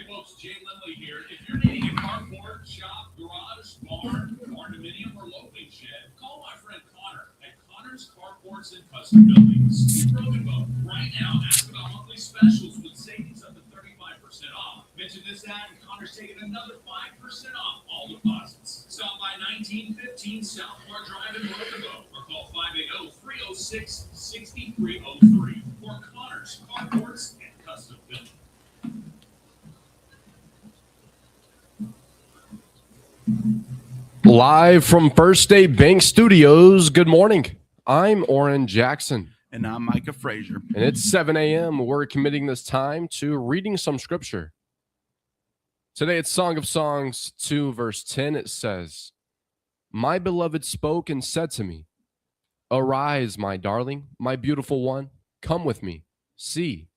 Hey folks, Jay Lindley here. If you're needing a carport, shop, garage, barn, condominium, or loading shed, call my friend Connor at Connor's Carports and Custom Buildings. In Roganbo, right now, ask about monthly specials with savings up to 35% off. Mention this ad and Connor's taking another 5% off all deposits. Stop by 1915 South Park Drive in Roganbo or call 580-306-6303 for Connor's Carports and Custom Buildings. Live from First State Bank Studios, good morning. I'm Oran Jackson. And I'm Micah Frazier. And it's 7 a.m. We're committing this time to reading some scripture. Today it's Song of Songs 2, verse 10. It says, "My beloved spoke and said to me, 'Arise, my darling, my beautiful one, come with me. See,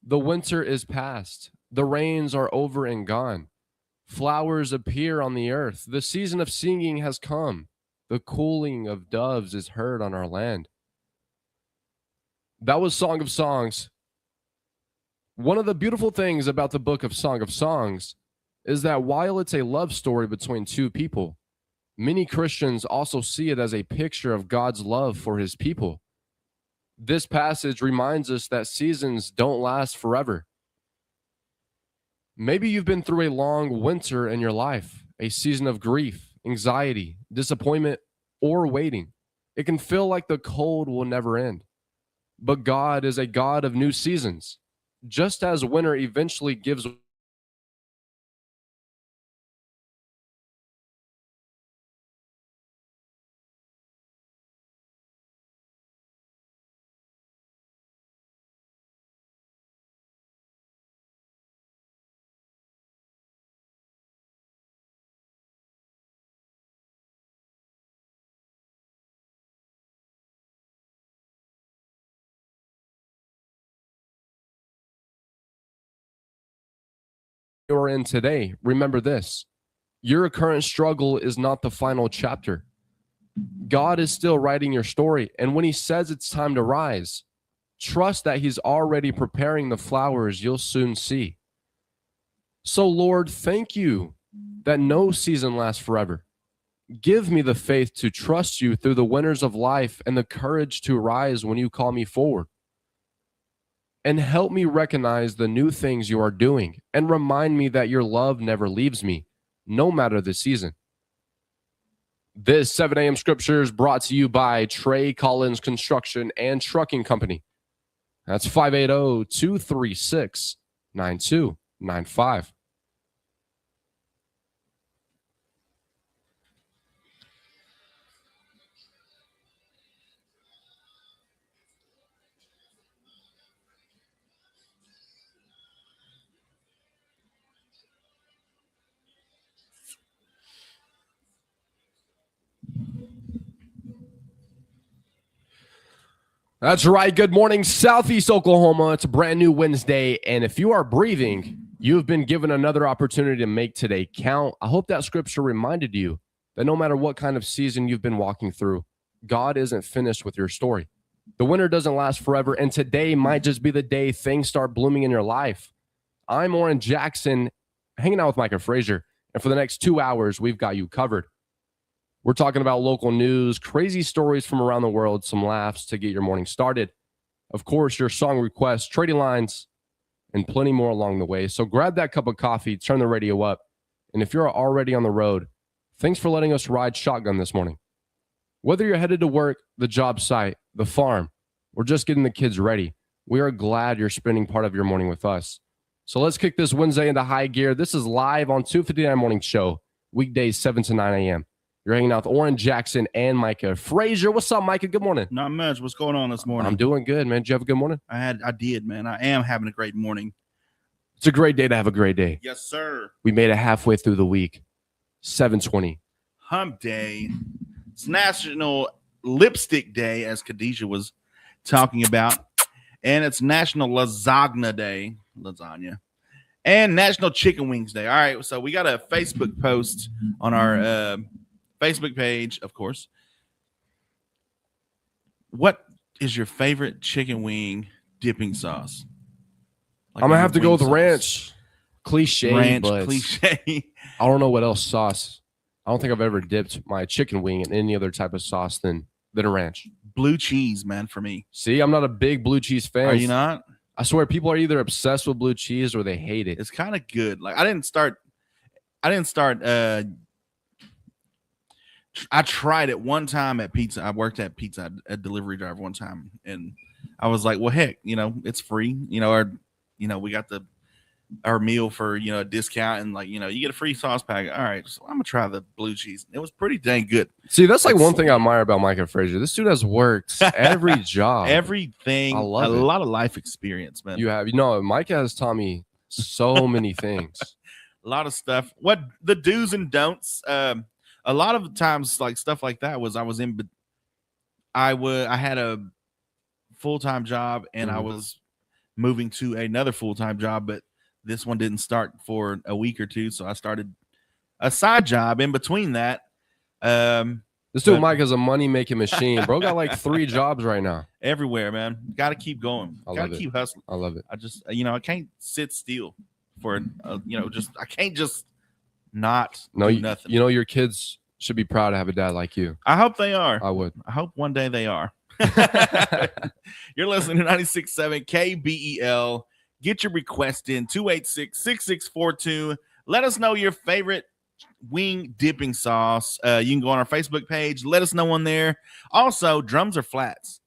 the winter is past, the rains are over and gone. Flowers appear on the earth. The season of singing has come. The cooling of doves is heard on our land.'" That was Song of Songs. One of the beautiful things about the book of Song of Songs is that while it's a love story between two people, many Christians also see it as a picture of God's love for his people. This passage reminds us that seasons don't last forever. Maybe you've been through a long winter in your life, a season of grief, anxiety, disappointment, or waiting. It can feel like the cold will never end. But God is a God of new seasons. Just as winter eventually gives you're in today, remember this: your current struggle is not the final chapter. God is still writing your story, and when he says it's time to rise, trust that he's already preparing the flowers you'll soon see. So, Lord, thank you that no season lasts forever. Give me the faith to trust you through the winters of life and the courage to rise when you call me forward. And help me recognize the new things you are doing and remind me that your love never leaves me, no matter the season. This 7 a.m. scripture is brought to you by Trey Collins Construction and Trucking Company. That's 580-236-9295. That's right. Good morning, Southeast Oklahoma. It's a brand new Wednesday, and if you are breathing, you've been given another opportunity to make today count. I hope that scripture reminded you that no matter what kind of season you've been walking through, God isn't finished with your story. The winter doesn't last forever, and today might just be the day things start blooming in your life. I'm Oran Jackson, hanging out with Micah Frazier, and for the next 2 hours, we've got you covered. We're talking about local news, crazy stories from around the world, some laughs to get your morning started. Of course, your song requests, trading lines, and plenty more along the way. So grab that cup of coffee, turn the radio up, and if you're already on the road, thanks for letting us ride shotgun this morning. Whether you're headed to work, the job site, the farm, or just getting the kids ready, we are glad you're spending part of your morning with us. So let's kick this Wednesday into high gear. This is live on 259 Morning Show, weekdays 7 to 9 a.m. You're hanging out with Oran Jackson and Micah Frazier. What's up, Micah? Good morning. Not much. What's going on this morning? I'm doing good, man. Did you have a good morning? I did, man. I am having a great morning. It's a great day to have a great day. Yes, sir. We made it halfway through the week. 7:20. Hump day. It's National Lipstick Day, as Khadijah was talking about. And it's National Lasagna Day. Lasagna. And National Chicken Wings Day. All right. So we got a Facebook post on our Facebook page, of course. What is your favorite chicken wing dipping sauce? I'm going to have to go with ranch. cliche, ranch but cliche. I don't know what else sauce. I don't think I've ever dipped my chicken wing in any other type of sauce than a ranch. Blue cheese, man, for me. See, I'm not a big blue cheese fan. Are you not? I swear people are either obsessed with blue cheese or they hate it. It's kind of good. Like I didn't start I tried it one time at pizza. I worked at pizza, a delivery driver one time, and I was like, well, heck, it's free, we got our meal for, a discount, and you get a free sauce packet. All right, so I'm gonna try the blue cheese. It was pretty dang good. See, that's like one thing I admire about Micah Frazier. This dude has worked every job. Everything. I love a it. lot of life experience, man. Micah has taught me so many things. A lot of stuff. What the do's and don'ts. A lot of times, like stuff like that was I had a full-time job, and I was moving to another full-time job, but this one didn't start for a week or two, so I started a side job in between that. This dude Micah's a money-making machine. Bro got like 3 jobs right now. Everywhere, man. Got to keep going. Got to keep hustling. I love it. I just, I can't sit still for, I can't just not do nothing. Your kids should be proud to have a dad like you. I hope they are. I would. I hope one day they are. You're listening to 96.7 KBEL. Get your request in 286-6642. Let us know your favorite wing dipping sauce. You can go on our Facebook page. Let us know on there. Also, drums or flats?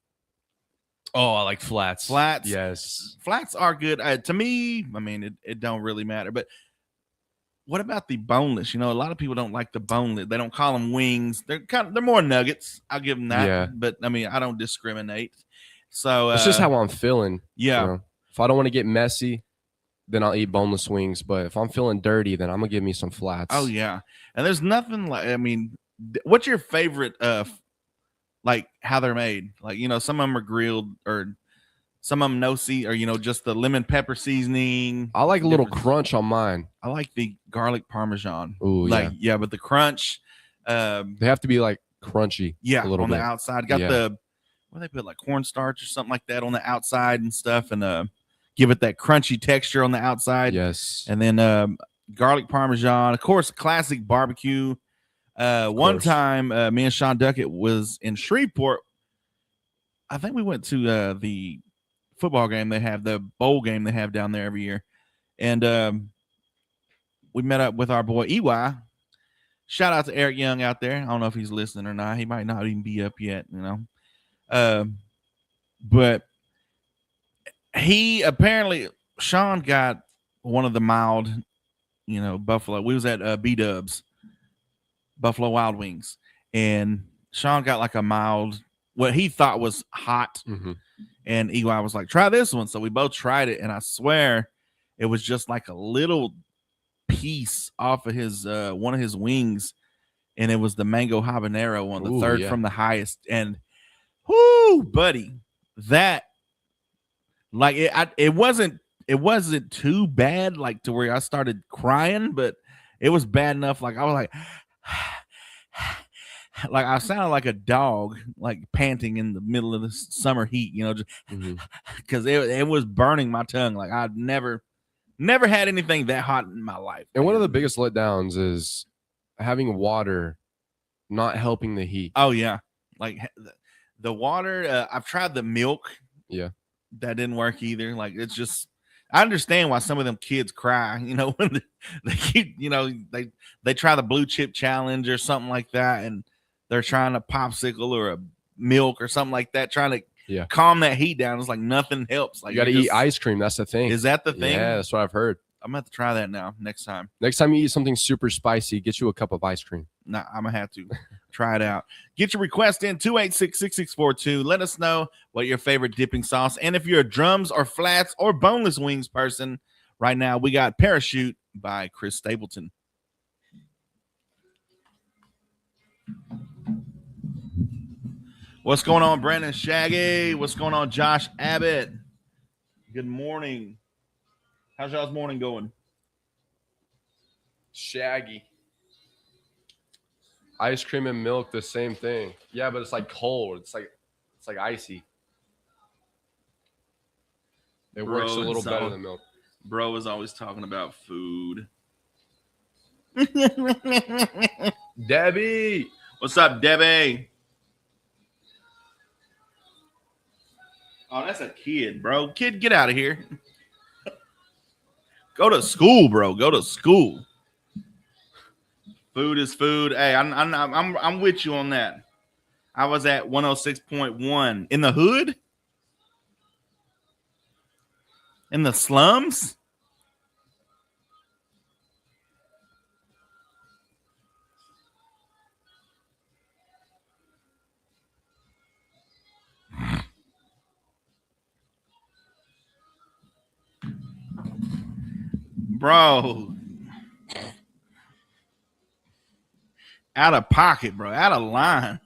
Oh, I like flats. Flats. Yes. Flats are good. To me, I mean, it don't really matter. But what about the boneless? A lot of people don't like the boneless. They don't call them wings. They're more nuggets. I'll give them that. Yeah. But I mean, I don't discriminate. So it's just how I'm feeling. Yeah. If I don't want to get messy, then I'll eat boneless wings. But if I'm feeling dirty, then I'm gonna give me some flats. Oh yeah. And there's nothing like. I mean, what's your favorite? Like how they're made. Like some of them are grilled, or some of them no or just the lemon pepper seasoning. I like a little crunch on mine. I like the garlic parmesan. Ooh, yeah, but the crunch. They have to be like crunchy. Yeah, a little on bit. The outside. Got the what they put, like cornstarch or something like that on the outside and stuff, and give it that crunchy texture on the outside. Yes. And then garlic parmesan, of course, classic barbecue. One time, me and Sean Duckett was in Shreveport. I think we went to the football game they have, the bowl game they have down there every year, and we met up with our boy EY. Shout out to Eric Young out there. I don't know if he's listening or not. He might not even be up yet, but he apparently, Sean got one of the mild, Buffalo. We was at B-Dubs, Buffalo Wild Wings, and Sean got like a mild, what he thought was hot. Mm-hmm. And EY was like, try this one. So we both tried it, and I swear it was just like a little piece off of his one of his wings, and it was the mango habanero one, the third from the highest. And whoo, buddy, that like it wasn't too bad, like to where I started crying, but it was bad enough. Like I was like like I sounded like a dog, like panting in the middle of the summer heat, just because it was burning my tongue. Like I'd never had anything that hot in my life. And one of the biggest letdowns is having water not helping the heat. Oh yeah, like the water. I've tried the milk. Yeah, that didn't work either. Like it's just. I understand why some of them kids cry, when they keep, they try the blue chip challenge or something like that, and they're trying a popsicle or a milk or something like that, trying to calm that heat down. It's like nothing helps. Like you got to eat ice cream. That's the thing. Is that the thing? Yeah, that's what I've heard. I'm gonna have to try that now. Next time you eat something super spicy, get you a cup of ice cream. Nah, I'm gonna have to try it out. Get your request in 286-6642. Let us know what your favorite dipping sauce, and if you're a drums or flats or boneless wings person. Right now, we got Parachute by Chris Stapleton. What's going on, Brandon Shaggy? What's going on, Josh Abbott? Good morning. How's y'all's morning going? Shaggy. Ice cream and milk, the same thing. Yeah, but it's like cold. It's like icy. It works a little better than milk. Bro is always talking about food. Debbie. What's up, Debbie? Oh, that's a kid, bro. Kid, get out of here. Go to school, bro. Go to school. Food is food. Hey, I'm with you on that. I was at 106.1 in the hood, in the slums. Bro, out of pocket, bro, out of line.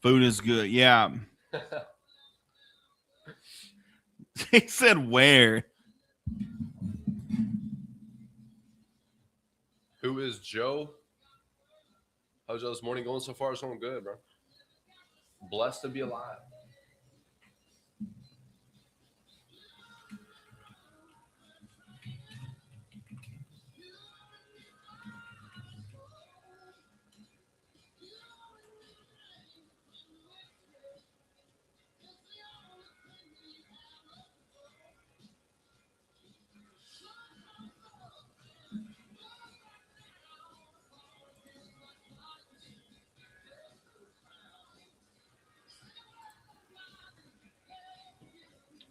Food is good. Yeah. He said where? Who is Joe? How's y'all this morning going so far? It's going good, bro. Blessed to be alive.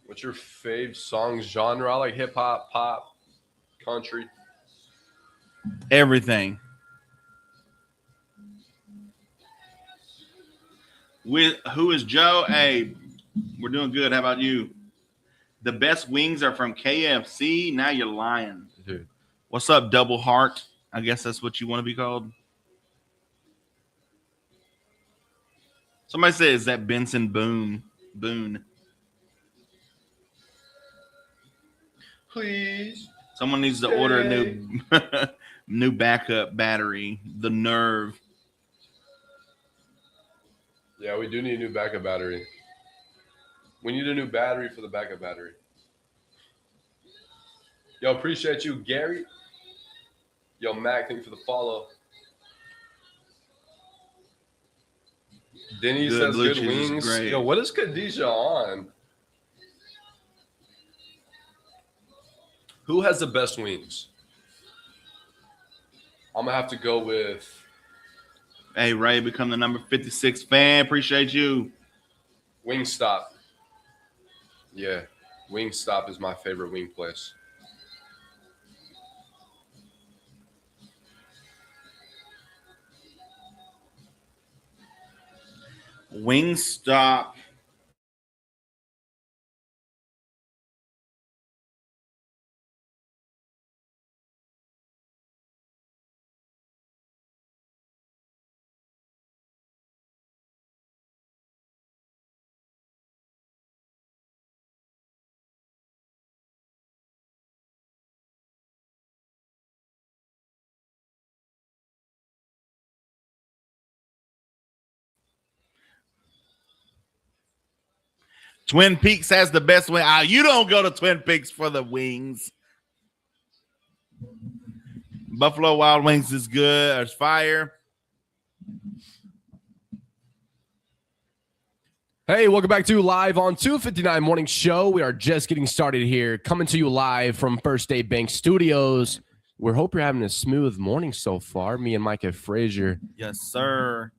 What's your fave song genre? I like hip hop, pop, country. Everything. With who is Joe? Hey, we're doing good. How about you? The best wings are from KFC. Now you're lying. Dude. What's up, Double Heart? I guess that's what you want to be called. Somebody says, is that Benson Boone? Please. Someone needs to order a new backup battery. The nerve. Yeah, we do need a new backup battery. We need a new battery for the backup battery. Yo, appreciate you, Gary. Yo, Mac, thank you for the follow. Denny Good says blue good cheese is wings. great. Yo, what is Khadijah on? Who has the best wings? I'm going to have to go with... Hey, Ray, become the number 56 fan. Appreciate you. Wingstop. Yeah, Wingstop is my favorite wing place. Wingstop. Twin Peaks has the best wing. You don't go to Twin Peaks for the wings. Buffalo Wild Wings is good. There's fire. Hey, welcome back to Live on 259 Morning Show. We are just getting started here, coming to you live from First State Bank Studios. We hope you're having a smooth morning so far. Me and Micah Frazier. Yes, sir.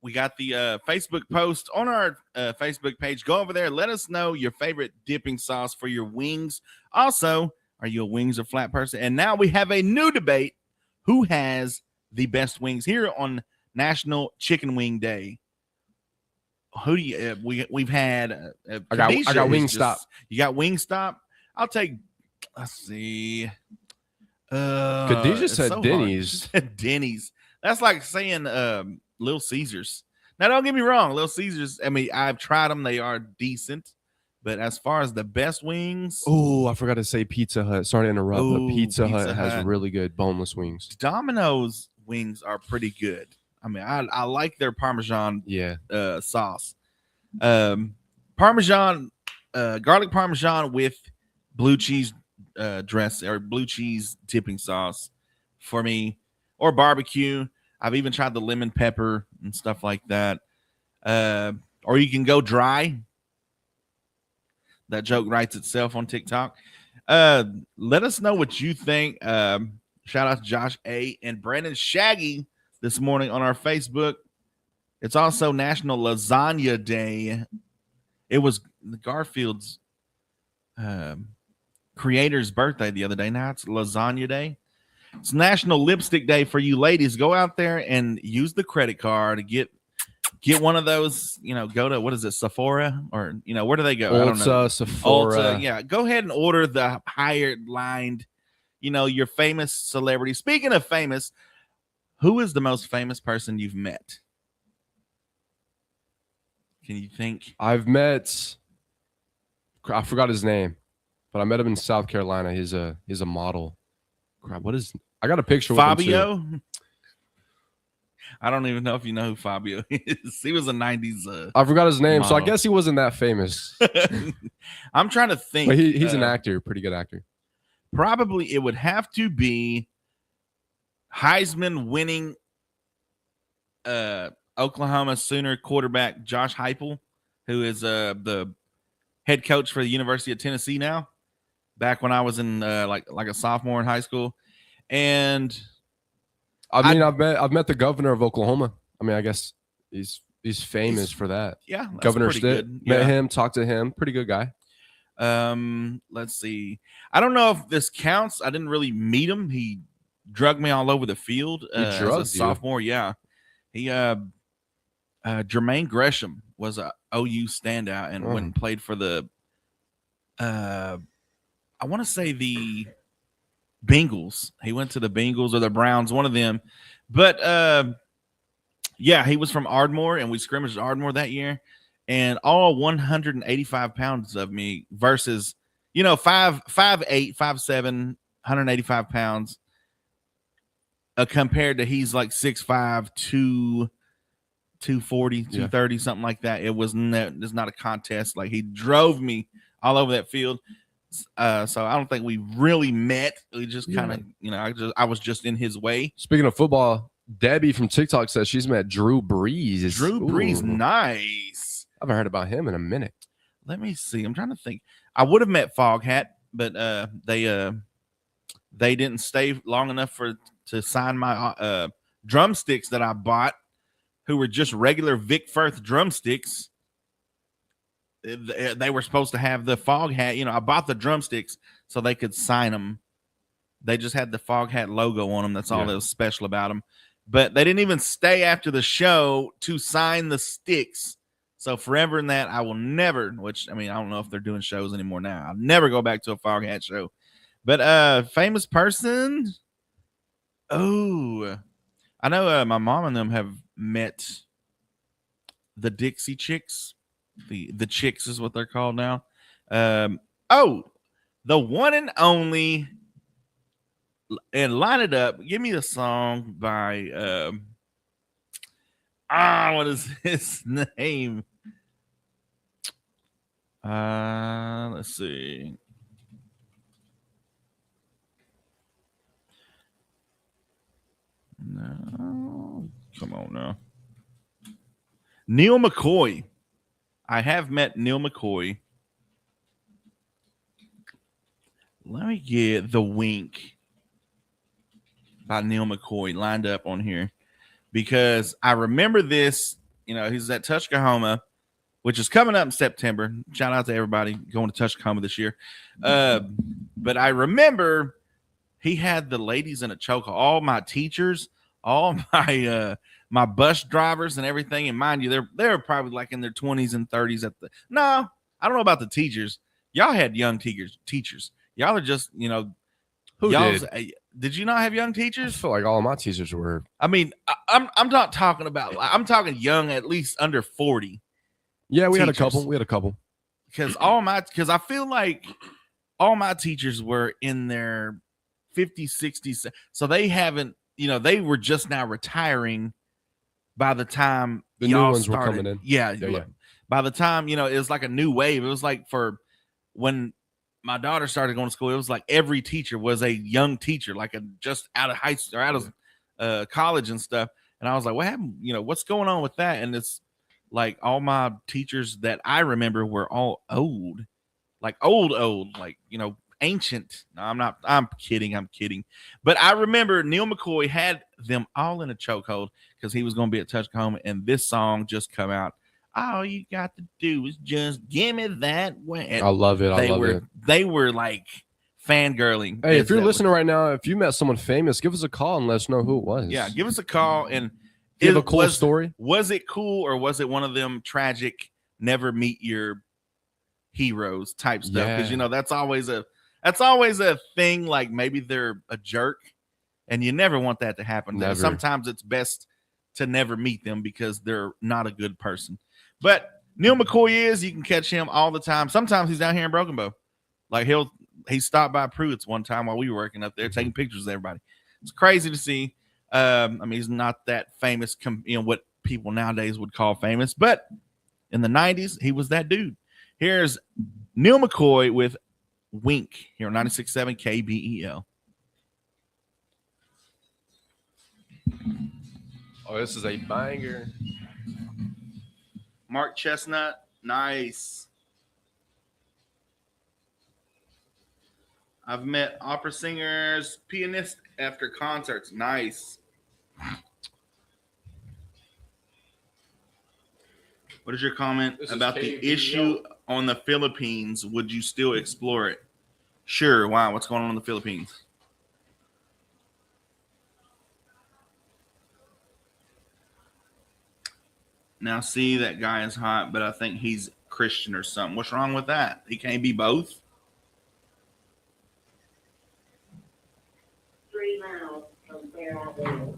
We got the Facebook post on our Facebook page. Go over there. Let us know your favorite dipping sauce for your wings. Also, are you a wings or flat person? And now we have a new debate. Who has the best wings here on National Chicken Wing Day? Who do you? We've had. I got Wingstop. You got Wingstop. I'll take. Let's see. Khadijah said Denny's. Denny's. That's like saying Little Caesars. Now, don't get me wrong. Little Caesars, I mean, I've tried them. They are decent. But as far as the best wings. Oh, I forgot to say Pizza Hut. Sorry to interrupt, but Pizza Hut has Hut. really good boneless wings. Domino's wings are pretty good. I mean, I like their Parmesan Yeah. sauce. Parmesan, garlic Parmesan with blue cheese dress or blue cheese dipping sauce for me, or barbecue. I've even tried the lemon pepper and stuff like that. Or you can go dry. That joke writes itself on TikTok. Let us know what you think. Shout out to Josh A. and Brandon Shaggy this morning on our Facebook. It's also National Lasagna Day. It was Garfield's creator's birthday the other day. Now it's Lasagna Day. It's National Lipstick Day for you ladies. Go out there and use the credit card to get one of those. Go to, what is it, Sephora, or where do they go? I don't know. Ulta, Sephora. Ulta, yeah. Go ahead and order the higher lined, your famous celebrity. Speaking of famous, who is the most famous person you've met? Can you think? I forgot his name, but I met him in South Carolina. He's a model. Crap, I got a picture Fabio? with him too. I don't even know if you know who Fabio is. He was a 90s. I forgot his name, model. so I guess he wasn't that famous. I'm trying to think. But he's an actor, pretty good actor. Probably it would have to be Heisman winning Oklahoma Sooner quarterback Josh Heupel, who is the head coach for the University of Tennessee now. Back when I was in like a sophomore in high school, and I've met the governor of Oklahoma. I guess he's famous for that. Yeah, that's Governor pretty Stitt. good. Met him, talked to him. Pretty good guy. Let's see. I don't know if this counts. I didn't really meet him. He drugged me all over the field as a sophomore. Yeah, he Jermaine Gresham was a OU standout and went and played for the I want to say the Bengals. He went to the Bengals or the Browns, one of them. But yeah, he was from Ardmore, and we scrimmaged Ardmore that year. And all 185 pounds of me versus, 5'8", 5'7", 185 pounds. Compared to he's like 6'5", 240, 230, something like that. It's not a contest. Like, he drove me all over that field. So I don't think we really met. We just kind of, I was just in his way. Speaking of football, Debbie from TikTok says she's met Drew Brees. Drew Brees, nice. I haven't heard about him in a minute. Let me see. I'm trying to think. I would have met Foghat, but they didn't stay long enough to sign my drumsticks that I bought, who were just regular Vic Firth drumsticks. They were supposed to have the Foghat. I bought the drumsticks so they could sign them. They just had the Foghat logo on them. That's all that was special about them. But they didn't even stay after the show to sign the sticks. So forever in that, I will never, I don't know if they're doing shows anymore now. I'll never go back to a Foghat show. But famous person. Oh, I know my mom and them have met the Dixie Chicks. The Chicks is what they're called now. The one and only, and line it up. Give me a song by what is his name? Let's see. No, come on now. Neil McCoy. I have met Neil McCoy. Let me get The Wink by Neil McCoy lined up on here, because I remember this. He's at Tuskahoma, which is coming up in September. Shout out to everybody going to Tuskahoma this year. But I remember he had the ladies in a choke. All my teachers, all my bus drivers and everything. And mind you, they're probably like in their 20s and 30s no, I don't know about the teachers. Y'all had young teachers. Y'all are just, Who did? Did you not have young teachers? I feel like all of my teachers were. I'm not talking about, I'm talking young, at least under 40. Yeah, we teachers. had a couple. Because I feel like all my teachers were in their 50s, 60s. So they haven't, they were just now retiring by the time the y'all new ones started. were coming in. Yeah. by the time, it was like a new wave. It was like for when my daughter started going to school, it was like every teacher was a young teacher, like just out of high school or out of college and stuff. And I was like, what happened? What's going on with that? And it's like all my teachers that I remember were all old, like old, like, ancient. No, I'm kidding. But I remember Neil McCoy had them all in a chokehold because he was going to be at Touchcomb, and this song just come out. All you got to do is just give me that way. I love it. They were like fangirling. Hey, if you're listening right now, if you met someone famous, give us a call and let us know who it was. Yeah, give us a call. And give a cool story. Was it cool, or was it one of them tragic, never meet your heroes type stuff? Because that's always a thing. Like maybe they're a jerk, and you never want that to happen. Never. Sometimes it's best to never meet them because they're not a good person. But Neil McCoy you can catch him all the time. Sometimes he's down here in Broken Bow. Like he stopped by Pruitt's one time while we were working up there, taking pictures of everybody. It's crazy to see. He's not that famous, what people nowadays would call famous, but in the 90s, he was that dude. Here's Neil McCoy with Wink here on 96.7 KBEL. Oh, this is a banger. Mark Chestnut, nice. I've met opera singers, pianists after concerts, nice. What is your comment about the issue on the Philippines? Would you still explore it? Sure. Wow. What's going on in the Philippines? Now, see, that guy is hot, but I think he's Christian or something. What's wrong with that? He can't be both. 3 miles from where I live.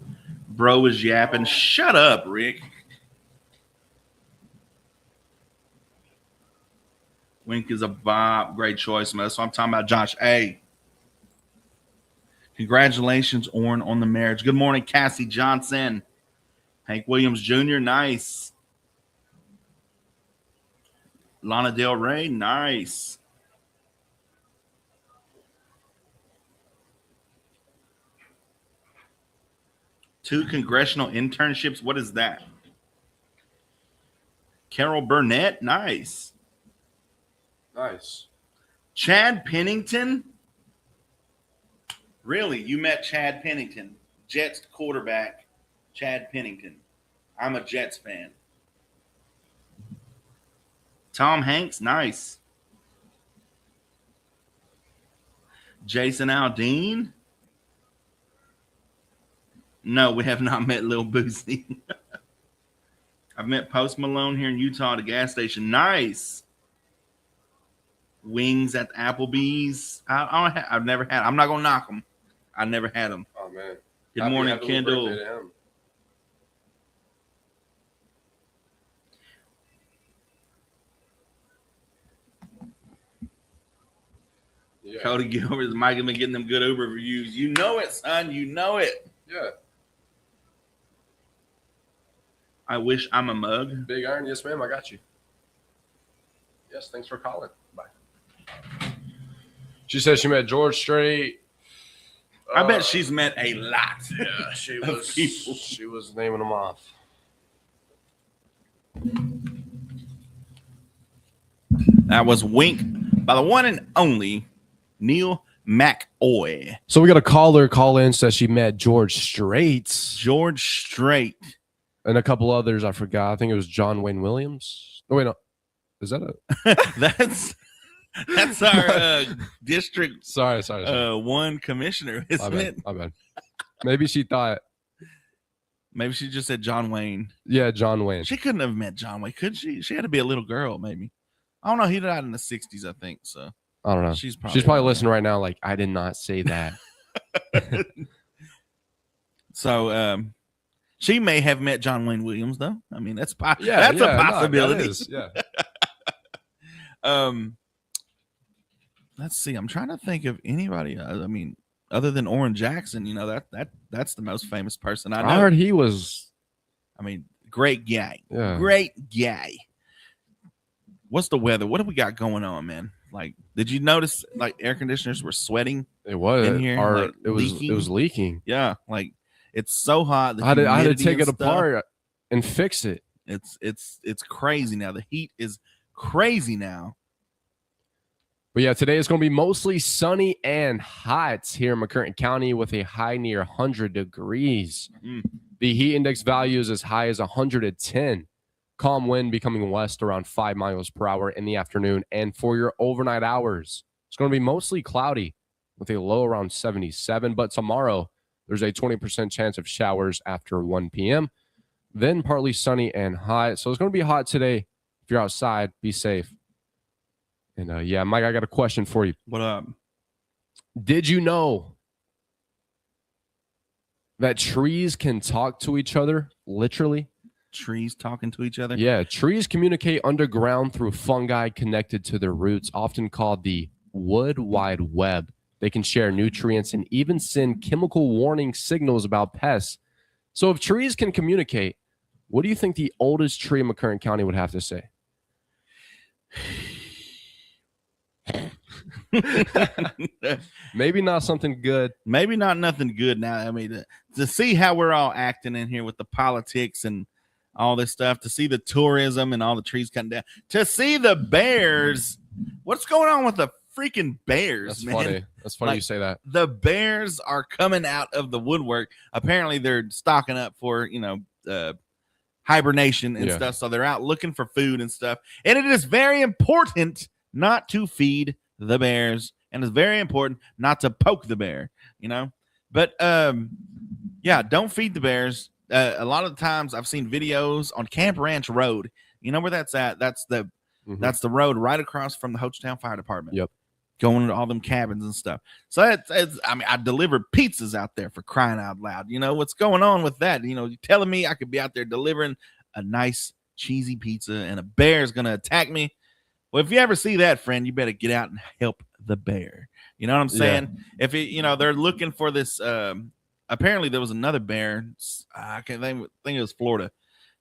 Bro is yapping. Shut up, Rick. Wink is a vibe. Great choice, man. So I'm talking about Josh A. Congratulations, Oran, on the marriage. Good morning, Cassie Johnson. Hank Williams Jr., nice. Lana Del Rey, nice. Two congressional internships. What is that? Carol Burnett, nice. Nice. Chad Pennington? Really? You met Chad Pennington, Jets quarterback, Chad Pennington. I'm a Jets fan. Tom Hanks, nice. Jason Aldean? No, we have not met Lil Boosie. I've met Post Malone here in Utah at a gas station. Nice. Wings at the Applebee's. I've never had. I'm not gonna knock them. I never had them. Oh man. Good morning, Kendall. Yeah. Cody Gilbert, Mike have been getting them good Uber reviews. You know it, son. You know it. Yeah. I wish I'm a mug. Big Iron, yes, ma'am. I got you. Yes, thanks for calling. Bye. She said she met George Strait. I bet she's met a lot. Yeah, she of was. people. She was naming them off. That was Wink by the one and only Neil McCoy. So we got a caller call in, says she met George Strait. George Strait. And a couple others, I forgot. I think it was John Wayne Williams. Oh, wait, no. Is that a... That's our district Sorry. one commissioner, isn't it? My bad. Maybe she thought... Maybe she just said John Wayne. Yeah, John Wayne. She couldn't have met John Wayne, could she? She had to be a little girl, maybe. I don't know. He died in the 60s, I think. So I don't know. She's probably listening right now like, I did not say that. So she may have met John Wayne Williams, though. I mean, that's a possibility. No, that is, Let's see. I'm trying to think of anybody. I mean, other than Oran Jackson, you know, that's the most famous person I know. I heard he was. I mean, great guy. Yeah. Great guy. what's the weather? What do we got going on, man? Like, did you notice like air conditioners were sweating It was in here? Like, it was leaking. Yeah, like it's so hot. The I had to humidity take and it stuff, apart and fix it. It's crazy now. The heat is crazy now. But yeah, today is going to be mostly sunny and hot here in McCurtain County with a high near 100 degrees. The heat index value is as high as 110. Calm wind becoming west around 5 miles per hour in the afternoon. And for your overnight hours, it's going to be mostly cloudy with a low around 77. But tomorrow, there's a 20% chance of showers after 1 p.m. Then partly sunny and hot. So it's going to be hot today. If you're outside, be safe. And yeah, Mike, I got a question for you. What up? Did you know that trees can talk to each other, literally? Trees talking to each other? Yeah, trees communicate underground through fungi connected to their roots, often called the wood wide web. They can share nutrients and even send chemical warning signals about pests. So if trees can communicate, what do you think the oldest tree in McCurtain County would have to say? Maybe not something good. Maybe not nothing good now. I mean, to see how we're all acting in here with the politics and all this stuff, to see the tourism and all the trees cutting down, to see the bears. What's going on with the freaking bears, That's man? funny. That's funny Like, you say that. The bears are coming out of the woodwork. Apparently, they're stocking up for, hibernation and stuff. So they're out looking for food and stuff. And it is very important not to feed the bears. And it's very important not to poke the bear, But, yeah, don't feed the bears. A lot of the times I've seen videos on Camp Ranch Road. You know where that's at? That's the road right across from the Hochtown Fire Department. Yep. Going to all them cabins and stuff. So I delivered pizzas out there, for crying out loud. What's going on with that? You're telling me I could be out there delivering a nice cheesy pizza and a bear's going to attack me? Well, if you ever see that, friend, you better get out and help the bear. You know what I'm saying? Yeah. If they're looking for this, apparently there was another bear. I can't think it was Florida,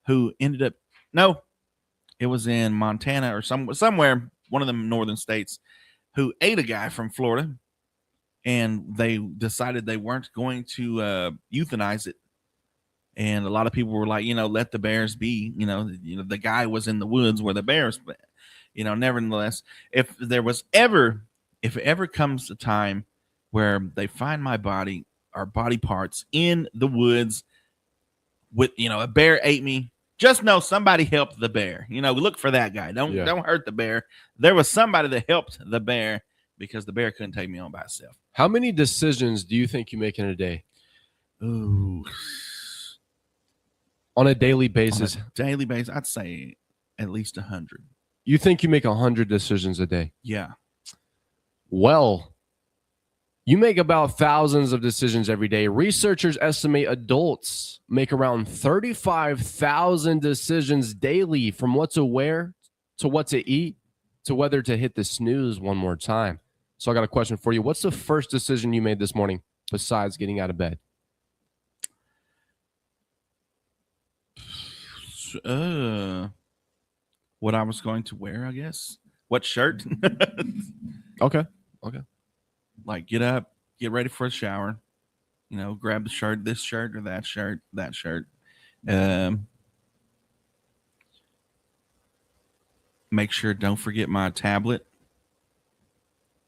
who ended up, no, it was in Montana or somewhere, one of them northern states, who ate a guy from Florida, and they decided they weren't going to euthanize it. And a lot of people were like, let the bears be. The guy was in the woods where the bears, nevertheless, if it ever comes a time where they find my body or body parts in the woods with, a bear ate me, just know somebody helped the bear. Look for that guy. Don't hurt the bear. There was somebody that helped the bear because the bear couldn't take me on by itself. How many decisions do you think you make in a day? Ooh. On a daily basis? I'd say at least 100. You think you make 100 decisions a day? Yeah. Well, you make about thousands of decisions every day. Researchers estimate adults make around 35,000 decisions daily, from what to wear to what to eat to whether to hit the snooze one more time. So I got a question for you. What's the first decision you made this morning besides getting out of bed? What I was going to wear, I guess. What shirt? Okay. Like, get up, get ready for a shower, grab the shirt, this shirt or that shirt. Make sure, don't forget my tablet.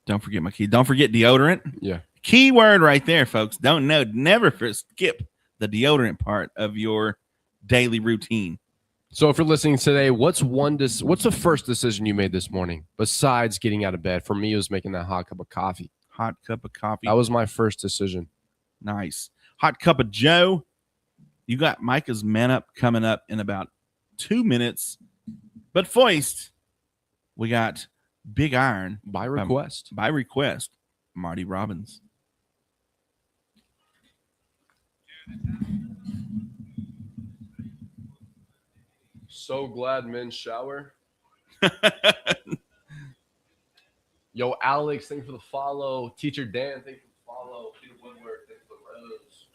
Don't forget my key. Don't forget deodorant. Yeah. Key word right there, folks. Never skip the deodorant part of your daily routine. So if you're listening today, what's the first decision you made this morning besides getting out of bed? For me, it was making that hot cup of coffee. Hot cup of coffee. That was my first decision. Nice. Hot cup of Joe. You got Micah's Man Up coming up in about 2 minutes. But first, we got Big Iron. By request. Marty Robbins. So glad men shower. Yo, Alex, thank you for the follow. Teacher Dan, thank you for the follow. Peter Woodward, thank you for the rose.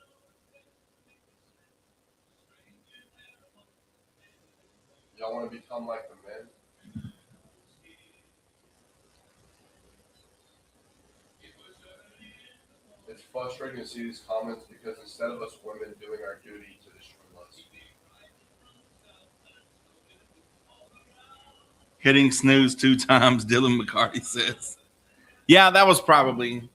Y'all want to become like the men? It's frustrating to see these comments because instead of us women doing our duty to destroy us. Hitting snooze 2 times, Dylan McCarty says. Yeah, that was probably,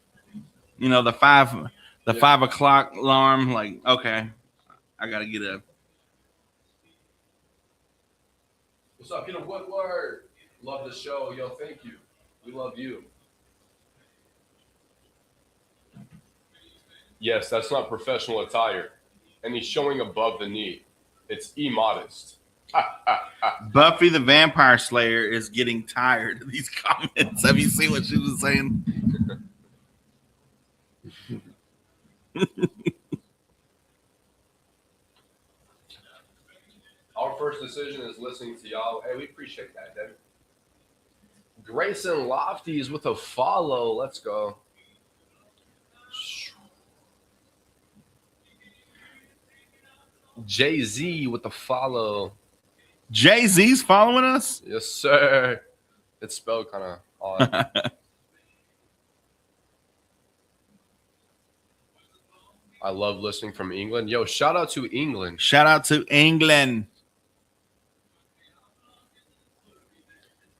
the 5 o'clock alarm. Like, okay, I got to get up. What's up, Peter Woodward? Love the show. Yo, thank you. We love you. Yes, that's not professional attire. And he's showing above the knee. It's immodest. Buffy the Vampire Slayer is getting tired of these comments. Have you seen what she was saying? Our first decision is listening to y'all. Hey, we appreciate that, David. Grayson Lofties with a follow. Let's go. Jay-Z with the follow. Jay-Z's following us? Yes, sir. It's spelled kind of odd. I love listening from England. Yo, shout out to England. Shout out to England.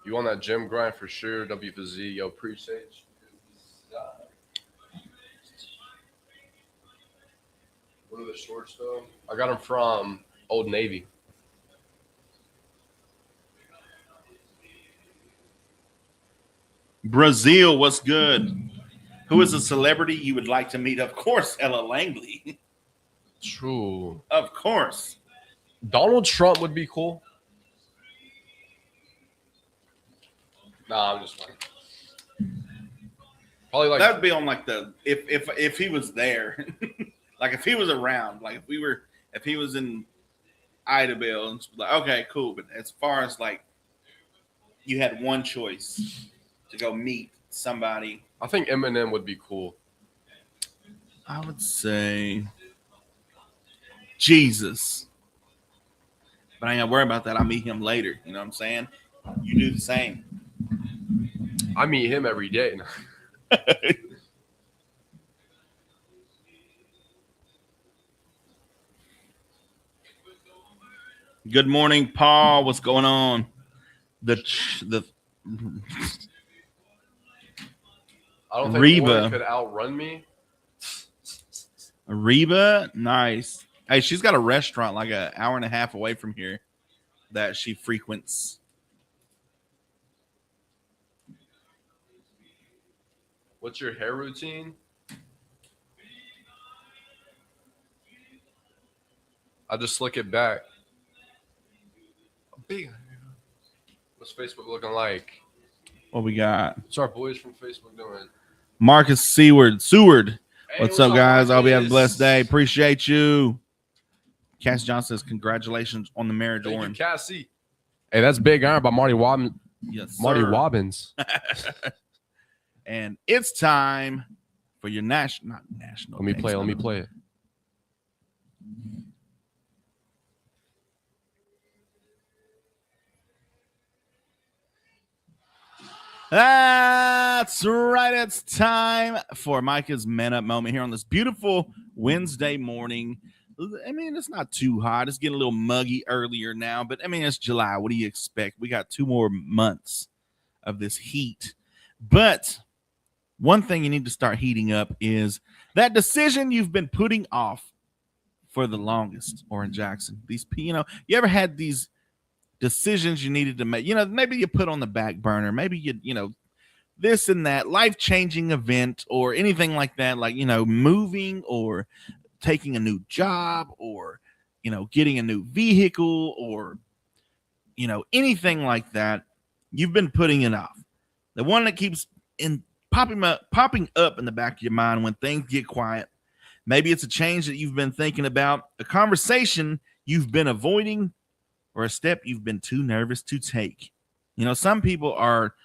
You on that gym grind for sure. W for Z. Yo, appreciate you. What are the shorts, though? I got them from Old Navy. Brazil, what's good? Who is a celebrity you would like to meet? Of course, Ella Langley. True. Of course. Donald Trump would be cool. Nah, I'm just playing. Probably like That would be on like the if he was there. Like if he was around, like if he was in Idabel, and like, okay, cool. But as far as like you had one choice to go meet somebody, I think Eminem would be cool. I would say Jesus. But I ain't gotta worry about that. I'll meet him later. You know what I'm saying? You do the same. I meet him every day. Good morning, Paul. What's going on? I don't think Reba Oran could outrun me. Reba, nice. Hey, she's got a restaurant like an hour and a half away from here that she frequents. What's your hair routine? I just slick it back. What's Facebook looking like? What we got? What's our boys from Facebook doing? Marcus Seward. Hey, What's up, guys? I hope you have a Marcus? blessed day. Appreciate you. Cass Johnson says, congratulations on the marriage, Thank Oran. you, Cassie. Hey, that's Big Iron by Marty Wobbins. Yes, Marty sir. Wobbins. And it's time for your not national. Let me play it. That's right. It's time for Micah's Man Up moment here on this beautiful Wednesday morning. I mean, it's not too hot. It's getting a little muggy earlier now, but I mean, it's July. What do you expect? We got 2 more months of this heat. But one thing you need to start heating up is that decision you've been putting off for the longest, Oran Jackson. You ever had these decisions you needed to make, maybe you put on the back burner, maybe you this and that life-changing event or anything like that, like, moving or taking a new job or, getting a new vehicle or, anything like that. You've been putting it off. The one that keeps popping up in the back of your mind when things get quiet. Maybe it's a change that you've been thinking about, a conversation you've been avoiding, or a step you've been too nervous to take. Some people are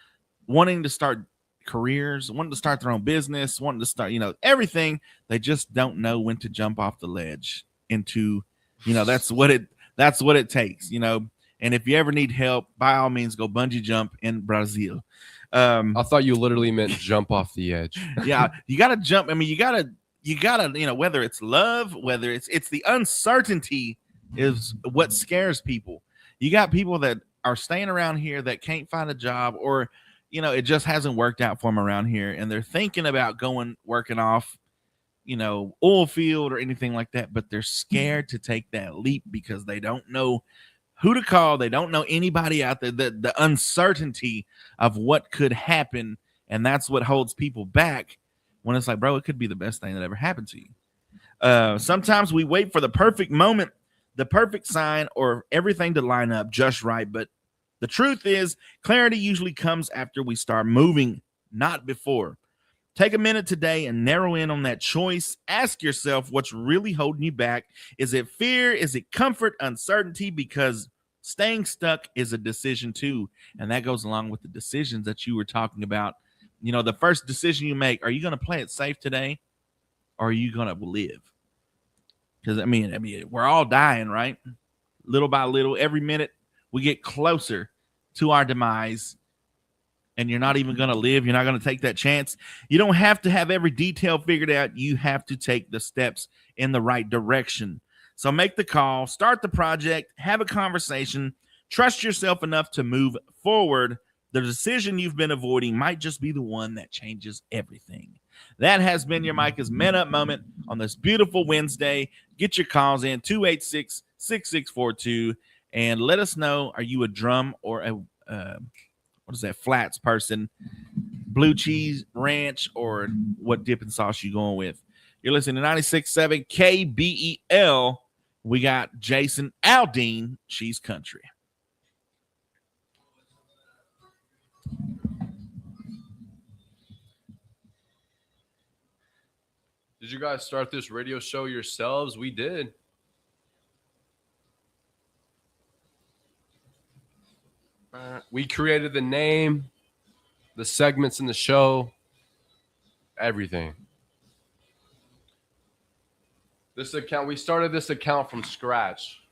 wanting to start careers, wanting to start their own business, wanting to start, everything. They just don't know when to jump off the ledge into, that's what it takes, And if you ever need help, by all means, go bungee jump in Brazil. I thought you literally meant jump off the edge. Yeah, you got to jump. I mean, you got to, whether it's love, whether it's the uncertainty is what scares people. You got people that are staying around here that can't find a job, or, it just hasn't worked out for them around here. And they're thinking about working off, oil field or anything like that, but they're scared to take that leap because they don't know who to call. They don't know anybody out there. The uncertainty of what could happen, and that's what holds people back when it's like, bro, it could be the best thing that ever happened to you. Sometimes we wait for the perfect moment, the perfect sign, or everything to line up just right. But the truth is, clarity usually comes after we start moving, not before. Take a minute today and narrow in on that choice. Ask yourself what's really holding you back. Is it fear? Is it comfort? Uncertainty? Because staying stuck is a decision too. And that goes along with the decisions that you were talking about. The first decision you make, are you going to play it safe today? Or are you going to live? Because, I mean, we're all dying, right? Little by little, every minute we get closer to our demise. And you're not even going to live. You're not going to take that chance. You don't have to have every detail figured out. You have to take the steps in the right direction. So make the call, start the project, have a conversation, trust yourself enough to move forward. The decision you've been avoiding might just be the one that changes everything. That has been your Micah's Man Up moment on this beautiful Wednesday. Get your calls in 286-6642 and let us know, are you a drum or a what is that, flats person, blue cheese, ranch, or what dipping sauce you going with? You're listening to 96.7 KBEL. We got Jason Aldean, She's Country. Did you guys start this radio show yourselves? We did. We created the name, the segments in the show, everything. This account, we started this account from scratch.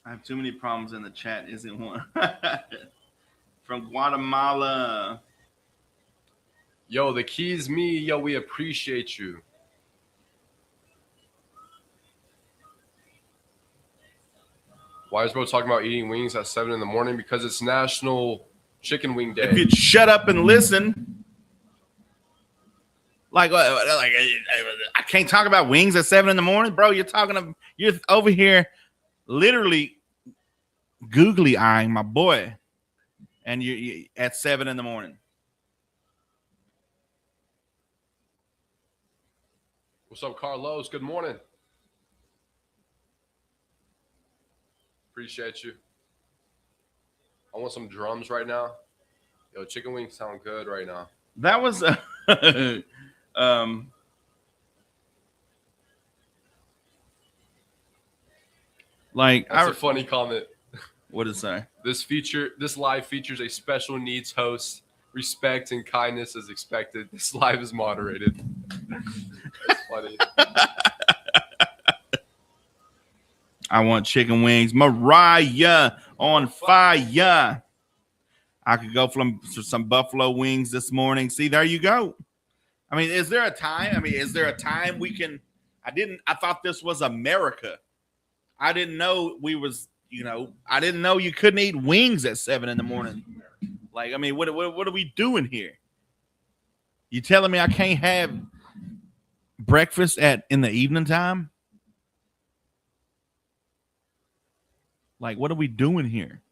I have too many problems in the chat, isn't one? From Guatemala. Yo, the key is me. Yo, we appreciate you. Why is bro talking about eating wings at 7 a.m? Because it's National Chicken Wing Day. If you'd shut up and listen. Like I can't talk about wings at 7 a.m, bro. You're over here literally googly eyeing my boy, and you at 7 a.m. What's up, Carlos? Good morning. Appreciate you. I want some drums right now. Yo, chicken wings sound good right now. That was like that's a funny comment. What did it say? This live features a special needs host. Respect and kindness is expected. This live is moderated. That's funny. I want chicken wings. Mariah on fire. I could go for some buffalo wings this morning. See, there you go. I mean, is there a time? We can? I thought this was America. I didn't know I didn't know you couldn't eat wings at 7 a.m. Like, I mean, what are we doing here? You telling me I can't have breakfast in the evening time? Like, what are we doing here?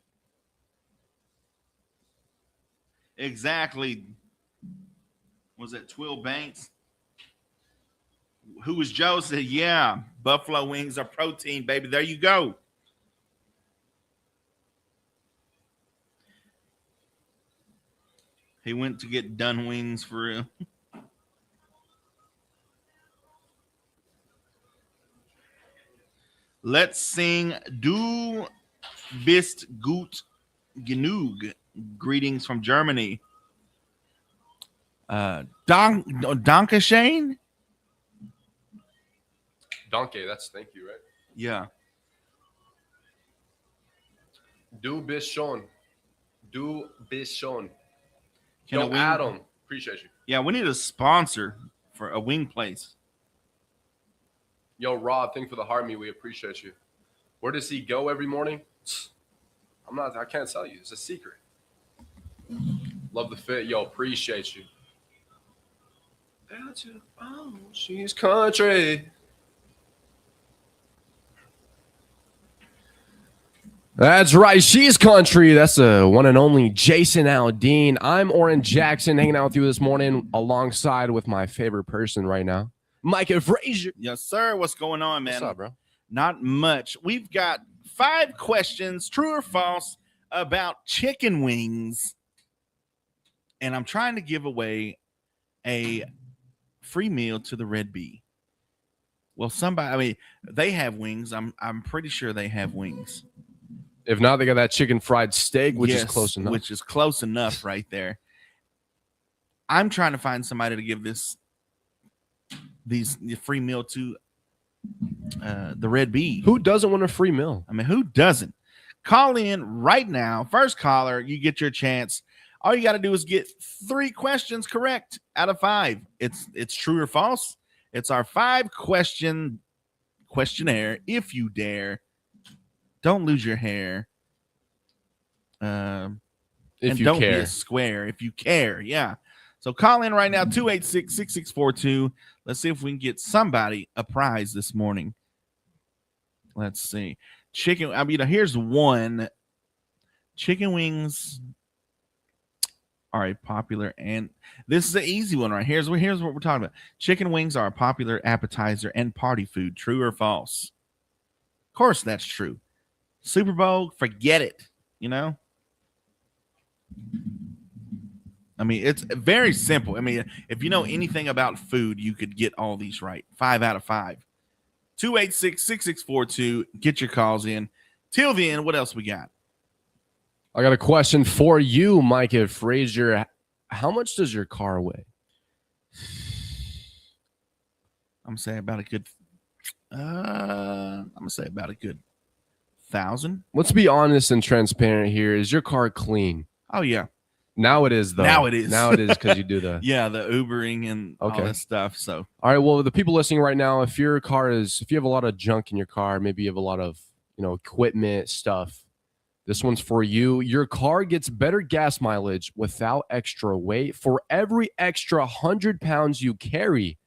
Exactly. Was it Twill Banks? Who was Joe? Said, yeah, buffalo wings are protein, baby. There you go. He went to get done wings for real. Let's sing Du bist gut genug. Greetings from Germany. Dankeschön? Donkey, that's thank you, right? Yeah. Du bist schon. Du Bichon. Can a Yo, wing- Adam. Appreciate you. Yeah, we need a sponsor for a wing place. Yo, Rob, thank you for the heart me. We appreciate you. Where does he go every morning? I can't tell you. It's a secret. Love the fit. Yo, appreciate you. Oh, she's country. That's right. She's country. That's the one and only Jason Aldean. I'm Oran Jackson, hanging out with you this morning alongside with my favorite person right now, Micah Frazier. Yes, sir. What's going on, man? What's up, bro? Not much. We've got 5 questions, true or false, about chicken wings. And I'm trying to give away a free meal to the Red Bee. Well, they have wings. I'm pretty sure they have wings. If not, they got that chicken fried steak, which is close enough. Which is close enough right there. I'm trying to find somebody to give the free meal to the Red Bee. Who doesn't want a free meal? I mean, who doesn't? Call in right now. First caller, you get your chance. All you got to do is get 3 questions correct out of 5. It's true or false. It's our 5-question questionnaire. If you dare, don't lose your hair. If and you don't care. be a square. If you care, yeah. So call in right now, 286-6642. Let's see if we can get somebody a prize this morning. Let's see. Here's one. Chicken wings are a popular, and this is an easy one right here. Here's what we're talking about. Chicken wings are a popular appetizer and party food. True or false? Of course, that's true. Super Bowl, forget it. You know? I mean, it's very simple. I mean, if you know anything about food, you could get all these right. 5 out of 5. 286-6642. Get your calls in. Till then, what else we got? I got a question for you, Micah Frazier. How much does your car weigh? I'm gonna say about a good 1,000. Let's be honest and transparent here. Is your car clean? Oh yeah. Now it is, though. Now it is. Now it is because you do the. Yeah, the Ubering and all Okay. that stuff. So All right. Well, the people listening right now, if you have a lot of junk in your car, maybe you have a lot of, equipment stuff, this one's for you. Your car gets better gas mileage without extra weight. For every extra 100 pounds you carry,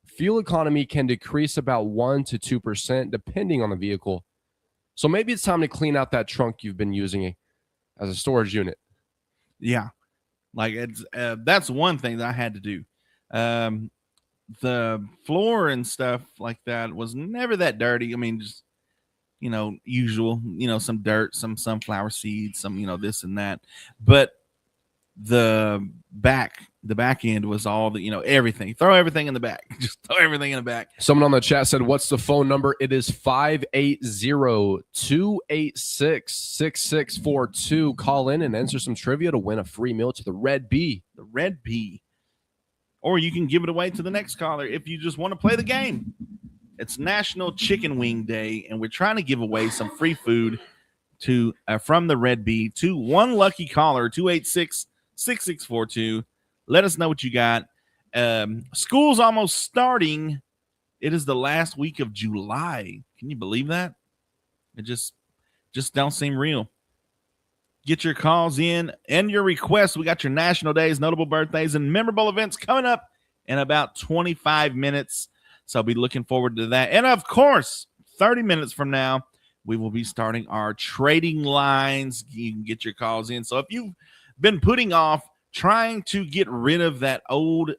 fuel economy can decrease about 1 to 2% depending on the vehicle. So maybe it's time to clean out that trunk you've been using as a storage unit. yeah, like it's that's one thing that I had to do. The floor and stuff like that was never that dirty. I mean, just usual, some dirt, some sunflower seeds, some this and that. But the back end was all the everything. Throw everything in the back. Just throw everything in the back. Someone on the chat said, what's the phone number? It is 580-286-6642. Call in and answer some trivia to win a free meal to the Red Bee. The Red Bee. Or you can give it away to the next caller if you just want to play the game. It's National Chicken Wing Day, and we're trying to give away some free food to from the Red Bee to one lucky caller, 286-6642. Let us know what you got. School's almost starting. It is the last week of July. Can you believe that? It just don't seem real. Get your calls in and your requests. We got your national days, notable birthdays, and memorable events coming up in about 25 minutes. So I'll be looking forward to that. And, of course, 30 minutes from now, we will be starting our trading lines. You can get your calls in. So if you've been putting off trying to get rid of that old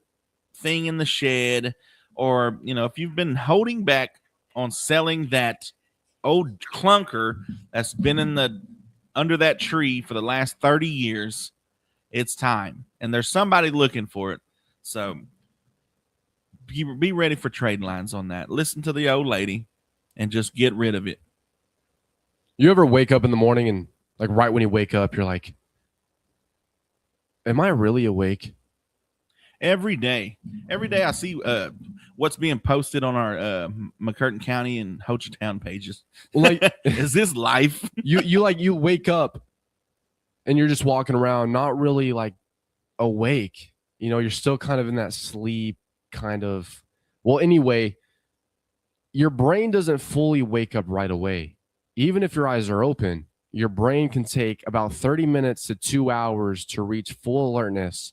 thing in the shed, or, if you've been holding back on selling that old clunker that's been under that tree for the last 30 years, it's time. And there's somebody looking for it. So be ready for trade lines on that. Listen to the old lady and just get rid of it. You ever wake up in the morning and right when you wake up, you're like, am I really awake? Every day I see what's being posted on our McCurtain County and Hochatown pages. Like, is this life? you wake up and you're just walking around, not really like awake. You're still kind of in that sleep kind of. Well, anyway, your brain doesn't fully wake up right away. Even if your eyes are open, your brain can take about 30 minutes to 2 hours to reach full alertness,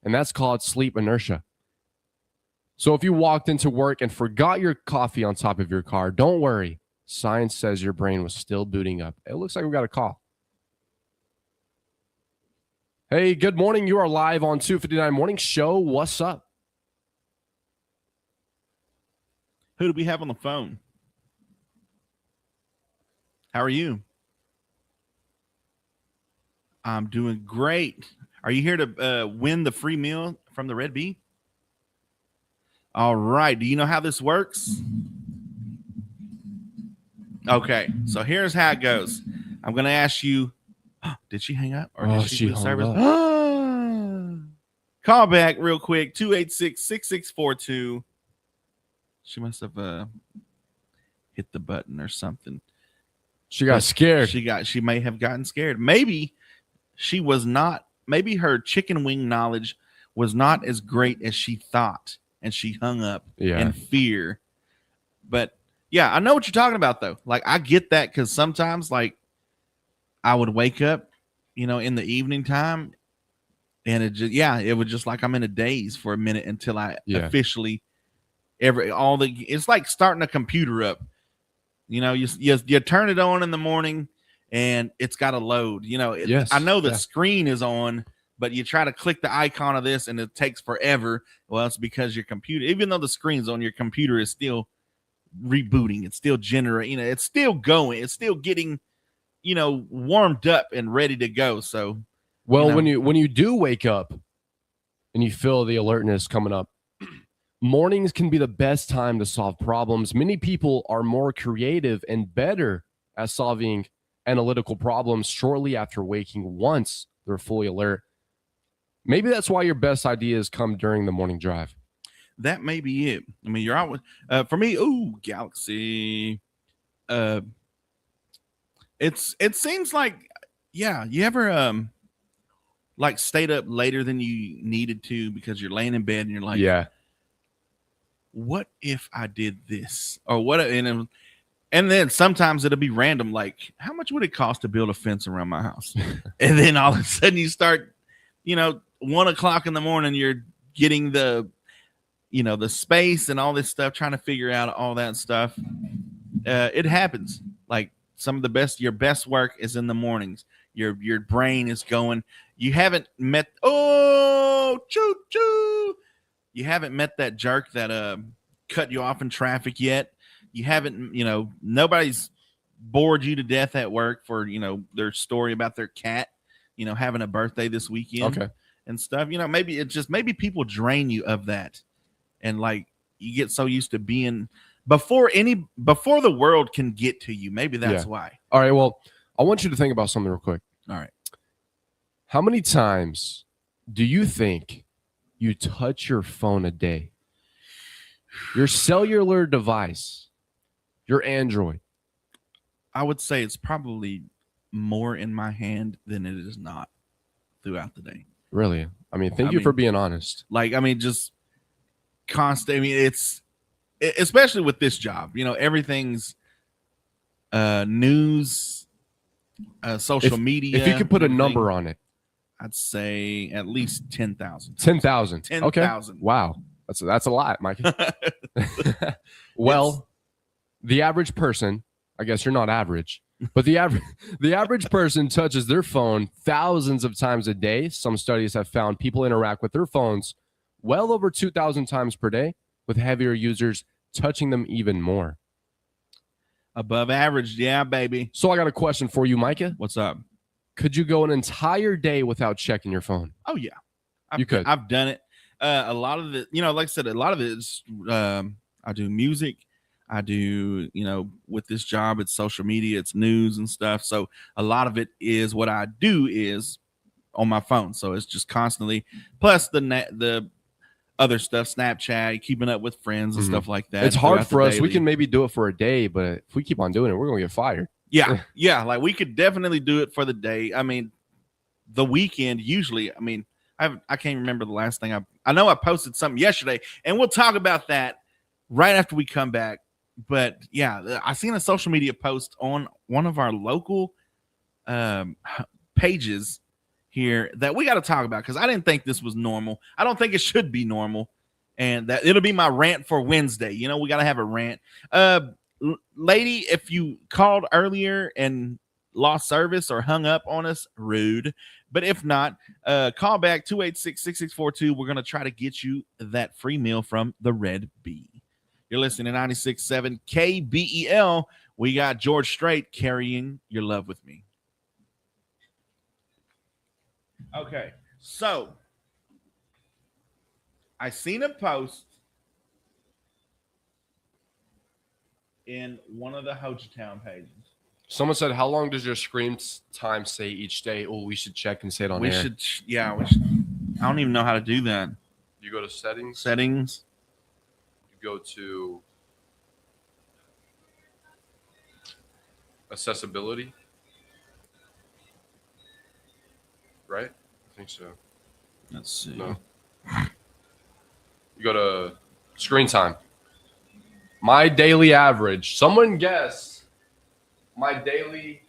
and that's called sleep inertia. So if you walked into work and forgot your coffee on top of your car, don't worry. Science says your brain was still booting up. It looks like we got a call. Hey, good morning. You are live on 259 Morning Show. What's up? Who do we have on the phone? How are you? I'm doing great. Are you here to win the free meal from the Red Bee? All right. Do you know how this works? Okay. So here's how it goes. I'm going to ask you. Did she hang up? Or did she hung up. Call back real quick. 286-6642. She must have hit the button or something. She got scared. She may have gotten scared. Maybe she was not. Maybe her chicken wing knowledge was not as great as she thought, and she hung up in fear. But yeah, I know what you're talking about though. Like I get that because sometimes like I would wake up, in the evening time, and it would just like I'm in a daze for a minute until I officially it's like starting a computer up. You turn it on in the morning and it's got to load. I know the screen is on, but you try to click the icon of this and it takes forever. Well, it's because your computer, even though the screen's on, your computer is still rebooting. It's still generating. It's still going. It's still getting, warmed up and ready to go. So, when you do wake up and you feel the alertness coming up, mornings can be the best time to solve problems. Many people are more creative and better at solving analytical problems shortly after waking once they're fully alert. Maybe that's why your best ideas come during the morning drive. That may be it. I mean, you're out with, for me, Galaxy. It seems like, you ever like stayed up later than you needed to because you're laying in bed and you're like, what if I did this or what? And then sometimes it'll be random. Like, how much would it cost to build a fence around my house? And then all of a sudden you start, 1 o'clock in the morning, you're getting the space and all this stuff, trying to figure out all that stuff. It happens. Like your best work is in the mornings. Your brain is going. You haven't met. Choo choo. You haven't met that jerk that cut you off in traffic yet. You haven't, nobody's bored you to death at work for, their story about their cat, having a birthday this weekend and stuff. Maybe people drain you of that. And like you get so used to being before the world can get to you. Maybe that's why. All right. Well, I want you to think about something real quick. All right. How many times do you think you touch your phone a day? Your cellular device, your Android. I would say it's probably more in my hand than it is not throughout the day. Really? I mean, thank you for being honest. Just constant. It's especially with this job, everything's news, social media. If you could put a number on it, I'd say at least 10,000. 10,000. 10,000. Okay. Wow. That's a lot, Mike. Well, the average person, I guess you're not average, but the average person touches their phone thousands of times a day. Some studies have found people interact with their phones well over 2,000 times per day, with heavier users touching them even more. Above average. Yeah, baby. So I got a question for you, Micah. What's up? Could you go an entire day without checking your phone? Oh, yeah. You could. I've done it. A lot of it, like I said, a lot of it is I do music. I do, with this job, it's social media, it's news and stuff. So a lot of it is what I do is on my phone. So it's just constantly, plus the other stuff, Snapchat, keeping up with friends and stuff like that. It's hard for us. We can maybe do it for a day, but if we keep on doing it, we're going to get fired. Yeah. Yeah. Like we could definitely do it for the day. I mean, the weekend. Usually, I mean, I can't remember the last thing I know I posted something yesterday, and we'll talk about that right after we come back. But yeah, I seen a social media post on one of our local pages here that we got to talk about because I didn't think this was normal. I don't think it should be normal, and that it'll be my rant for Wednesday. You know, we got to have a rant. Lady, if you called earlier and lost service or hung up on us, rude. But if not, call back 286-6642. We're going to try to get you that free meal from the Red Bee. You're listening to 96.7 KBEL. We got George Strait carrying your love with me. Okay, so I seen a post in one of the Hochtown pages. Someone said, "How long does your screen time say each day?" Oh, we should check and say it on We air. should. I don't even know how to do that. You go to settings. Settings. You go to accessibility. Right? I think so. Let's see. No. You go to screen time. My daily average. Someone guess my daily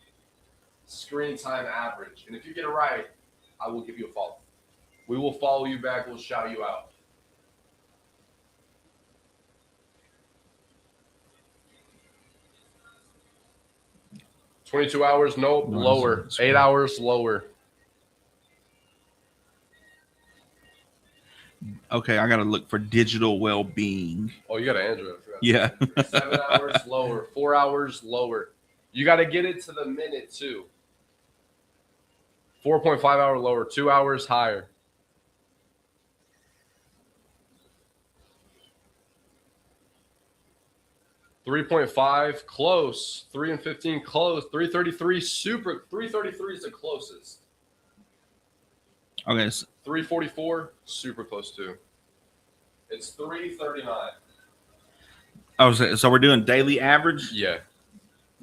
screen time average. And if you get it right, I will give you a follow. We will follow you back. We'll shout you out. $22 hours, nope, No, lower. it's 8 hours, lower. Okay, I got to look for digital well-being. Oh, you got an Android. Yeah. 7 hours, lower. 4 hours, lower. You got to get it to the minute, too. 4.5 hour lower. 2 hours higher. $3.5 close. 3 and 15 close. 333 super. 333 is the closest. Okay. So 344 super close too. It's 339. Oh, so we're doing daily average? Yeah.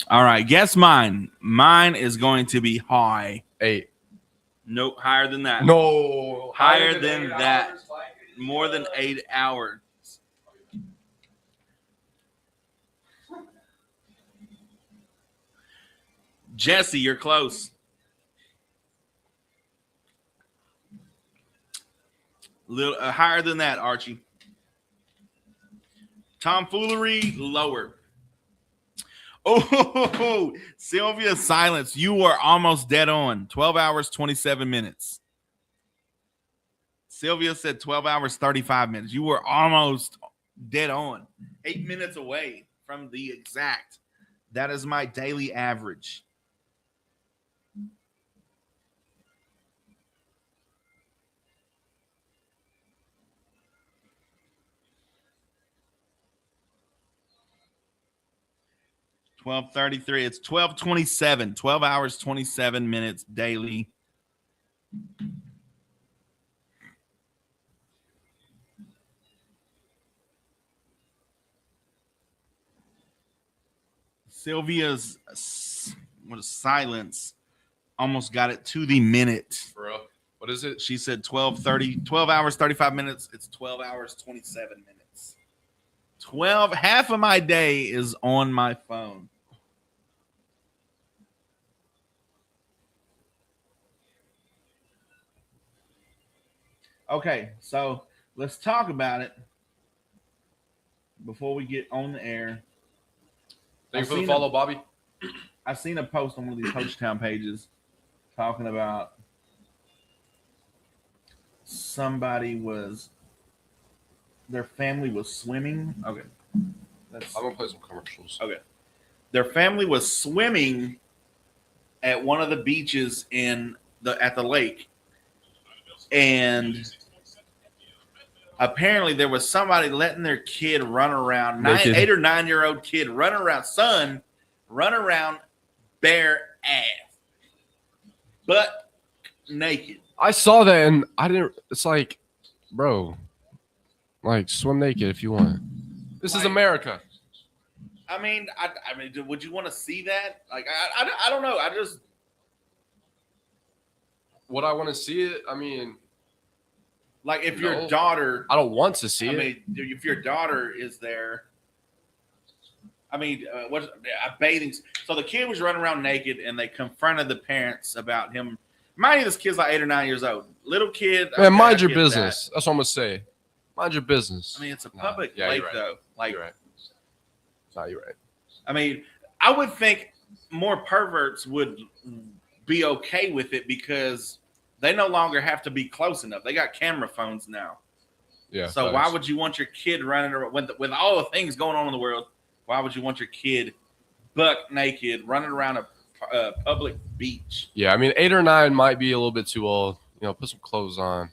All right. Guess mine. Mine is going to be high. 8. Nope. Higher than that. No. Higher than 8 that. hours, More than 8 hours. Jesse, you're close. Little higher than that, Archie. Tomfoolery, lower. Oh, Sylvia Silence, you were almost dead on. 12 hours, 27 minutes. Sylvia said 12 hours, 35 minutes. You were almost dead on. 8 minutes away from the exact. That is my daily average. $12.33. It's 12:27. 12 hours, 27 minutes daily. Sylvia's silence almost got it to the minute. Bro, what is it? She said 12 hours, 35 minutes. It's 12 hours, 27 minutes. 12, half of my day is on my phone. Okay, so let's talk about it before we get on the air. Thank you for the follow, Bobby. I seen a post on one of these Hochtown pages talking about their family was swimming. Okay. I'm going to play some commercials. Okay. Their family was swimming at one of the beaches at the lake. And apparently there was somebody letting their kid run around, 8 or 9 year old kid run around bare ass, butt naked. I saw that and I didn't. It's like, bro, like swim naked if you want. This is America. I mean, would you want to see that? Like, I don't know. Would I want to see it? I mean, Like if No. your daughter, I don't want to see I it. mean, if your daughter is there, I mean, what a bathing? So the kid was running around naked, and they confronted the parents about him. Mind you, this kid's like 8 or 9 years old, little kid. Man, okay, mind I your get business. That's what I'm gonna say. Mind your business. that. I mean, it's a Nah, public yeah, lake, you're right. though. Like, You're right. No, you're right. I mean, I would think more perverts would be okay with it because they no longer have to be close enough. They got camera phones now. Yeah. So why would you want your kid running around with all the things going on in the world? Why would you want your kid buck naked running around a public beach? Yeah, I mean, 8 or 9 might be a little bit too old. You know, put some clothes on.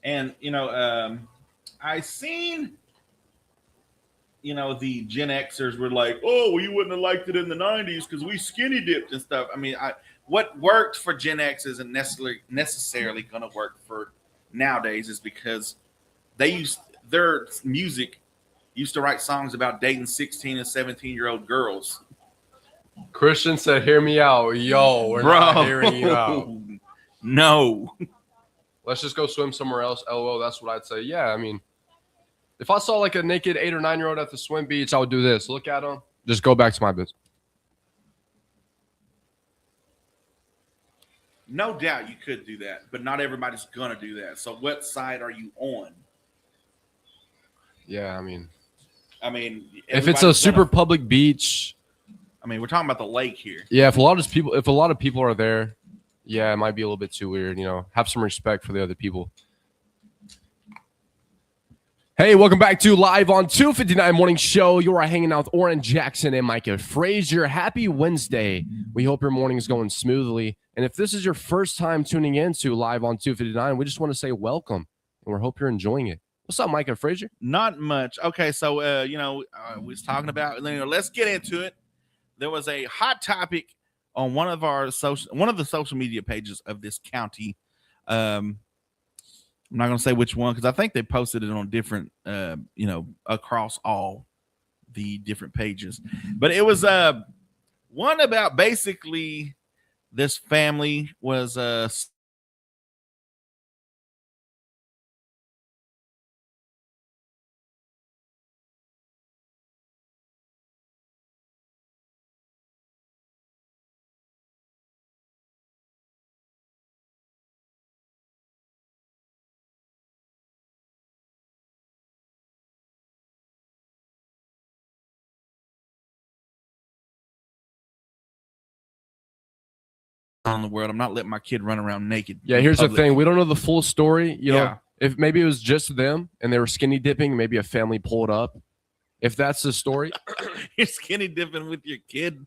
And I seen, the Gen Xers were like, "Oh, well, you wouldn't have liked it in the '90s because we skinny dipped and stuff." I mean, what worked for Gen X isn't necessarily going to work for nowadays, is because their music used to write songs about dating 16 and 17-year-old girls. Christian said, "Hear me out, yo. We're not hearing you out. No. Let's just go swim somewhere else." LOL. That's what I'd say. Yeah, I mean, if I saw like a naked 8 or 9-year-old at the swim beach, I would do this. Look at them. Just go back to my business. No doubt you could do that, but not everybody's going to do that. So what side are you on? Yeah, I mean, if if it's a super public beach, we're talking about the lake here. yeah. If a lot of people are there, yeah, it might be a little bit too weird. Have some respect for the other people. Hey, welcome back to Live on 259 Morning Show. You are hanging out with Oran, Jackson, and Micah Frazier. Happy Wednesday. We hope your morning is going smoothly. And if this is your first time tuning in to Live on 259, we just want to say welcome, and we hope you're enjoying it. What's up, Micah Frazier? Not much. Okay, so we was talking about. Let's get into it. There was a hot topic on one of the social media pages of this county. I'm not going to say which one because I think they posted it on different, across all the different pages. But it was one about basically this family was on the world. I'm not letting my kid run around naked. Yeah, in here's the public. thing. We don't know the full story. Yeah. If maybe it was just them and they were skinny dipping, maybe a family pulled up. If that's the story, You're skinny dipping with your kid.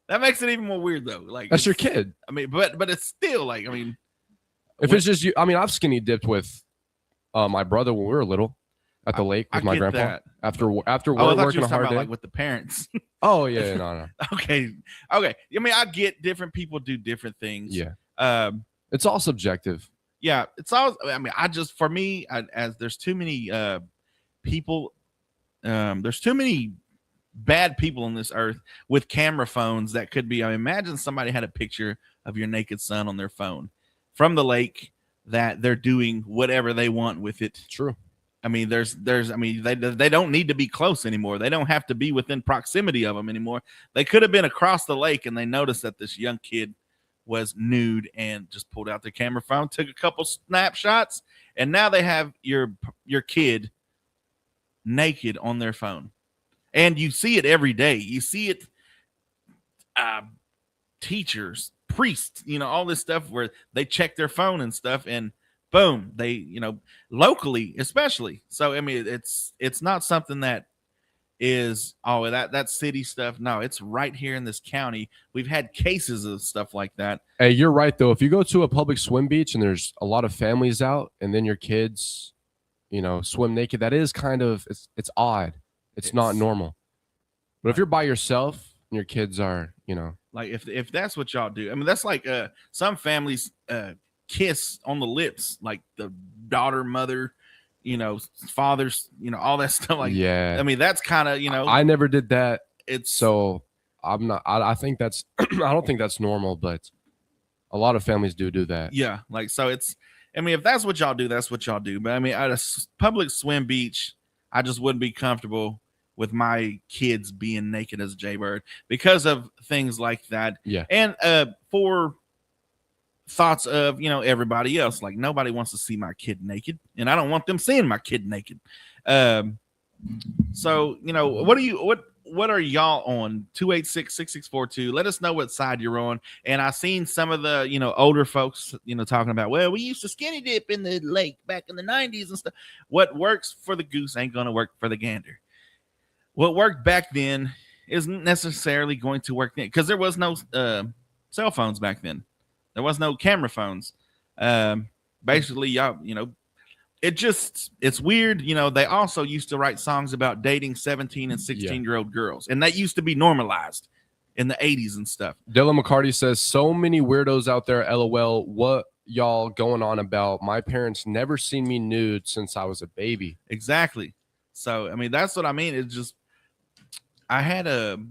That makes it even more weird, though. Like that's your kid. But it's still like, If it's just you, I've skinny dipped with my brother when we were little at the lake with my get grandpa that. after Oh, I work, thought working you a were talking hard about day. like with the parents. Oh yeah, no. Okay. I get different people do different things. Yeah, it's all subjective. Yeah, it's all. For me, as there's too many people. There's too many bad people on this earth with camera phones that could be. Imagine somebody had a picture of your naked son on their phone from the lake that they're doing whatever they want with it. True. They don't need to be close anymore. They don't have to be within proximity of them anymore. They could have been across the lake and they noticed that this young kid was nude and just pulled out their camera phone, took a couple snapshots, and now they have your kid naked on their phone. And you see it every day. You see it, teachers, priests, all this stuff where they check their phone and stuff, and boom, they, locally especially. So it's not something that is that city stuff. No, it's right here in this county. We've had cases of stuff like that. Hey, you're right though. If you go to a public swim beach and there's a lot of families out, and then your kids, swim naked, that is kind of it's odd. It's not normal. But if you're by yourself and your kids are, like if that's what y'all do, that's like some families kiss on the lips, like the daughter, mother, fathers, all that stuff. Like, yeah. That's kind of, I never did that. It's so I'm not. I think that's. I don't think that's normal, but A lot of families do that. Yeah, like so it's. I mean, if that's what y'all do, that's what y'all do. But I mean, at a public swim beach, I just wouldn't be comfortable with my kids being naked as a jaybird because of things like that. Yeah. And for thoughts of everybody else, like nobody wants to see my kid naked, and I don't want them seeing my kid naked. So what are y'all on? 286-6642. Let us know what side you're on. And I've seen some of the older folks talking about, well, we used to skinny dip in the lake back in the 90s and stuff. What works for the goose ain't gonna work for the gander. What worked back then isn't necessarily going to work then, because there was no cell phones back then. There was no camera phones. Basically, y'all, it's weird. They also used to write songs about dating 17 and 16-year-old girls, and that used to be normalized in the 80s and stuff. Dylan McCarty says, so many weirdos out there, LOL. What y'all going on about? My parents never seen me nude since I was a baby. Exactly. So, I mean, that's what I mean. It's just, I had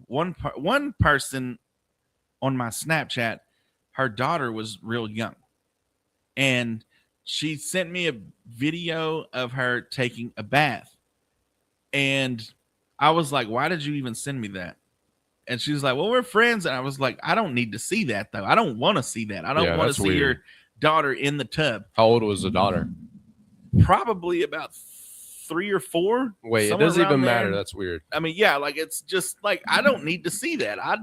one person on my Snapchat, her daughter was real young, and she sent me a video of her taking a bath. And I was like, why did you even send me that? And she was like, well, we're friends. And I was like, I don't need to see that, though. I don't want to see that. I don't want to see your daughter in the tub. How old was the daughter? Probably about 3 or 4. Wait, it doesn't even matter. That's weird. I mean, yeah, like it's just like, I don't need to see that. I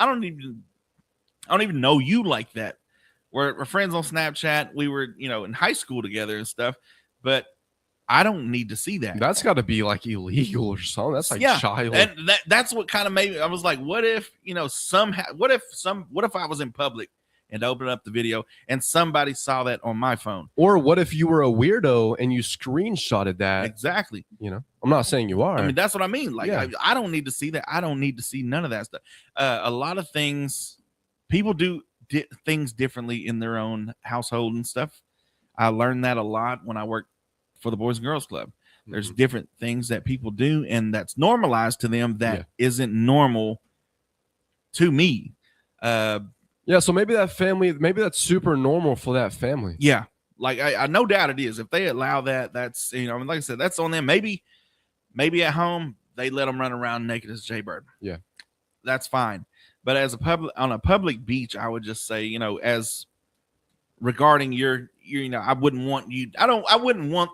don't even know you like that. We're friends on Snapchat. We were, in high school together and stuff, but I don't need to see that. That's got to be like illegal or something. That's like child. And that's what kind of made me. I was like, what if, somehow, what if I was in public and opened up the video and somebody saw that on my phone? Or what if you were a weirdo and you screenshotted that? Exactly. I'm not saying you are. I mean, that's what I mean. Like, I don't need to see that. I don't need to see none of that stuff. A lot of things, people do things differently in their own household and stuff. I learned that a lot when I worked for the Boys and Girls Club. There's different things that people do, and that's normalized to them that isn't normal to me. So maybe that family, maybe that's super normal for that family. Yeah, like I no doubt it is. If they allow that, that's like I said, that's on them. Maybe at home they let them run around naked as Jaybird. Yeah, that's fine. But on a public beach, I would just say, as regarding your I wouldn't want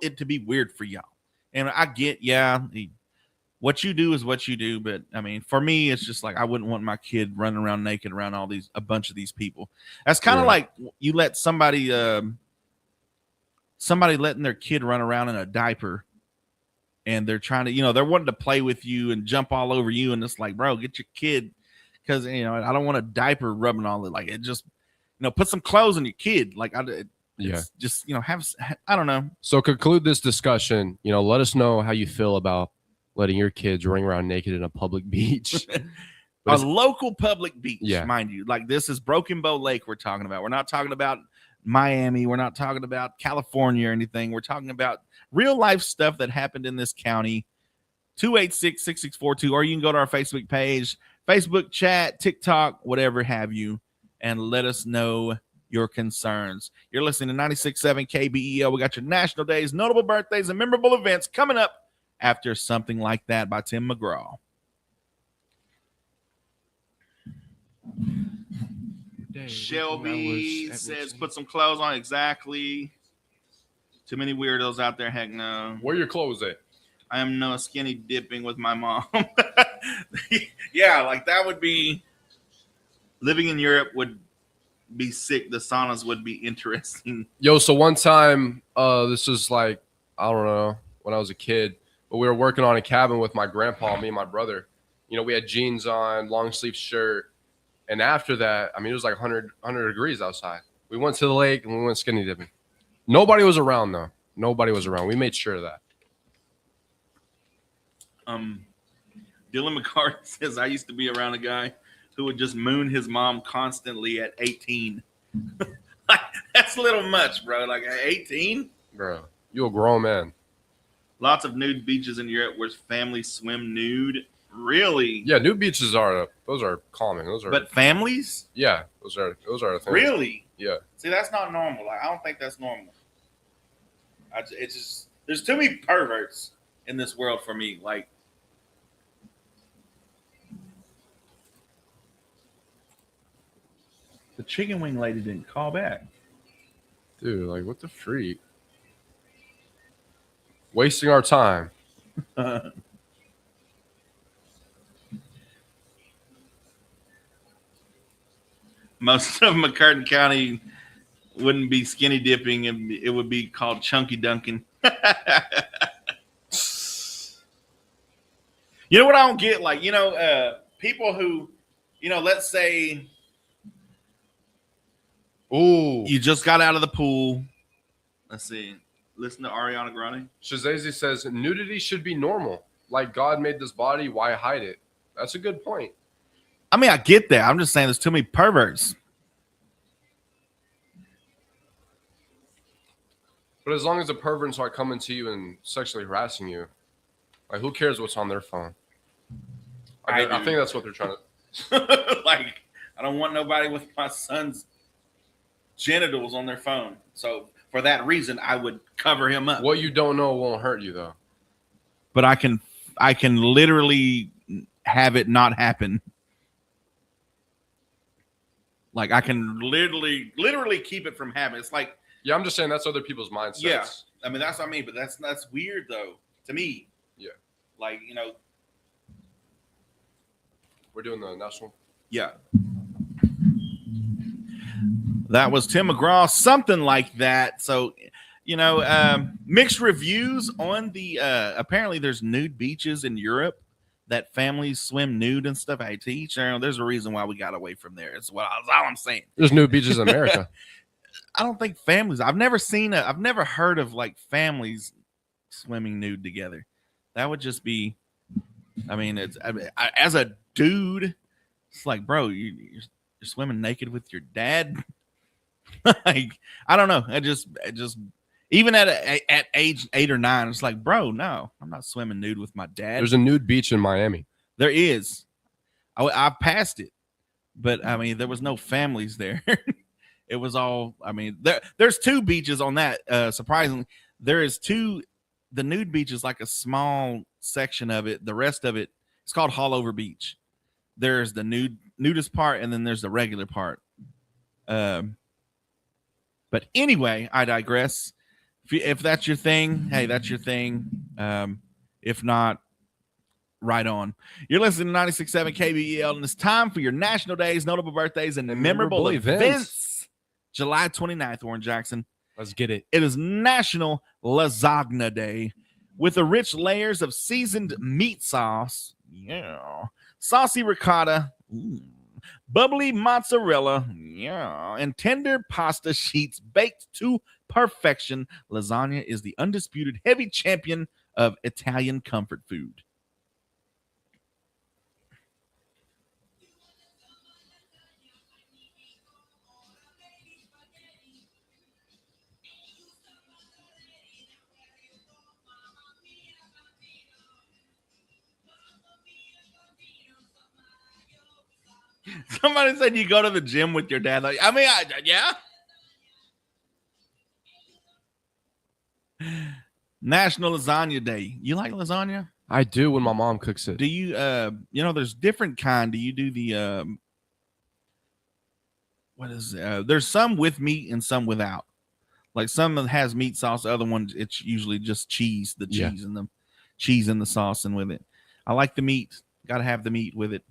it to be weird for y'all. And I get, what you do is what you do. But I mean, for me, it's just like, I wouldn't want my kid running around naked around a bunch of these people. That's kind of like you let somebody letting their kid run around in a diaper, and they're trying to, they're wanting to play with you and jump all over you. And it's like, bro, get your kid. Because, I don't want a diaper rubbing all it. Like, it just, put some clothes on your kid. Like, just, I don't know. So conclude this discussion. Let us know how you feel about letting your kids running around naked in a public beach. A local public beach, mind you. Like, this is Broken Bow Lake we're talking about. We're not talking about Miami. We're not talking about California or anything. We're talking about real life stuff that happened in this county. 286-6642, or you can go to our Facebook page, Facebook chat, TikTok, whatever have you, and let us know your concerns. You're listening to 96.7 KBEL. We got your national days, notable birthdays, and memorable events coming up after Something Like That by Tim McGraw. Shelby says, put some clothes on. Exactly. Too many weirdos out there. Heck no. Where are your clothes at? I am no skinny dipping with my mom. Yeah, like that would be, living in Europe would be sick. The saunas would be interesting. Yo, so one time, this was like, I don't know, when I was a kid, but we were working on a cabin with my grandpa, me and my brother. We had jeans on, long sleeve shirt. And after that, I mean, it was like 100 degrees outside. We went to the lake and we went skinny dipping. Nobody was around, though. Nobody was around. We made sure of that. Dylan McCarty says, I used to be around a guy who would just moon his mom constantly at 18. That's a little much, bro. Like at 18? Bro, you a grown man. Lots of nude beaches in Europe where families swim nude. Really? Yeah, nude beaches are common. Those are But families? yeah, those are a thing. Really? Yeah. See, that's not normal. Like, I don't think that's normal. It's just there's too many perverts in this world for me. Like, the chicken wing lady didn't call back. Dude, like what the freak? Wasting our time. Most of McCurtain County wouldn't be skinny dipping, and it would be called chunky dunking. You know what I don't get? Like, people who, let's say Ooh. you just got out of the pool. Let's see. Listen to Ariana Grande. Shazazi says nudity should be normal. Like God made this body, why hide it? That's a good point. I mean, I get that. I'm just saying there's too many perverts. But as long as the perverts aren't coming to you and sexually harassing you, like who cares what's on their phone? I think that's what they're trying to. Like, I don't want nobody with my son's genitals on their phone. So for that reason, I would cover him up. What you don't know won't hurt you, though. But I can literally have it not happen. Like, I can literally keep it from happening. It's like, yeah, I'm just saying that's other people's mindsets. yeah, I mean, that's what I mean. But that's weird though to me. Yeah, like, we're doing the national. Yeah. That was Tim McGraw, something like that. So, mixed reviews on the apparently there's nude beaches in Europe that families swim nude and stuff. I teach. There's a reason why we got away from there. That's all I'm saying. There's nude beaches in America. I don't think families. I've never heard of like families swimming nude together. That would just be. I mean, as a dude, it's like, bro, you're swimming naked with your dad. Like, I don't know. It just even at age 8 or 9, it's like, bro, no, I'm not swimming nude with my dad. There's a nude beach in Miami. There is. I passed it, but I mean, there was no families there. It was all. I mean, there's 2 beaches on that. Surprisingly, there is 2. The nude beach is like a small section of it. The rest of it, it's called Hallover Beach. There's the nudist part, and then there's the regular part. But anyway, I digress. If that's your thing, hey, that's your thing. If not, right on. You're listening to 96.7 KBEL, and it's time for your national days, notable birthdays, and memorable events. July 29th, Warren Jackson. Let's get it. It is National Lasagna Day with the rich layers of seasoned meat sauce. Yeah. Saucy ricotta. Bubbly mozzarella. Yeah. And tender pasta sheets baked to perfection. Lasagna is the undisputed heavy champion of Italian comfort food. Somebody said you go to the gym with your dad. Like, I mean, yeah. National Lasagna Day. You like lasagna? I do when my mom cooks it. Do you, there's different kind. Do you do the, what is it? There's some with meat and some without. Like some that has meat sauce. The other one, it's usually just cheese, and the cheese and the sauce and with it. I like the meat. Got to have the meat with it.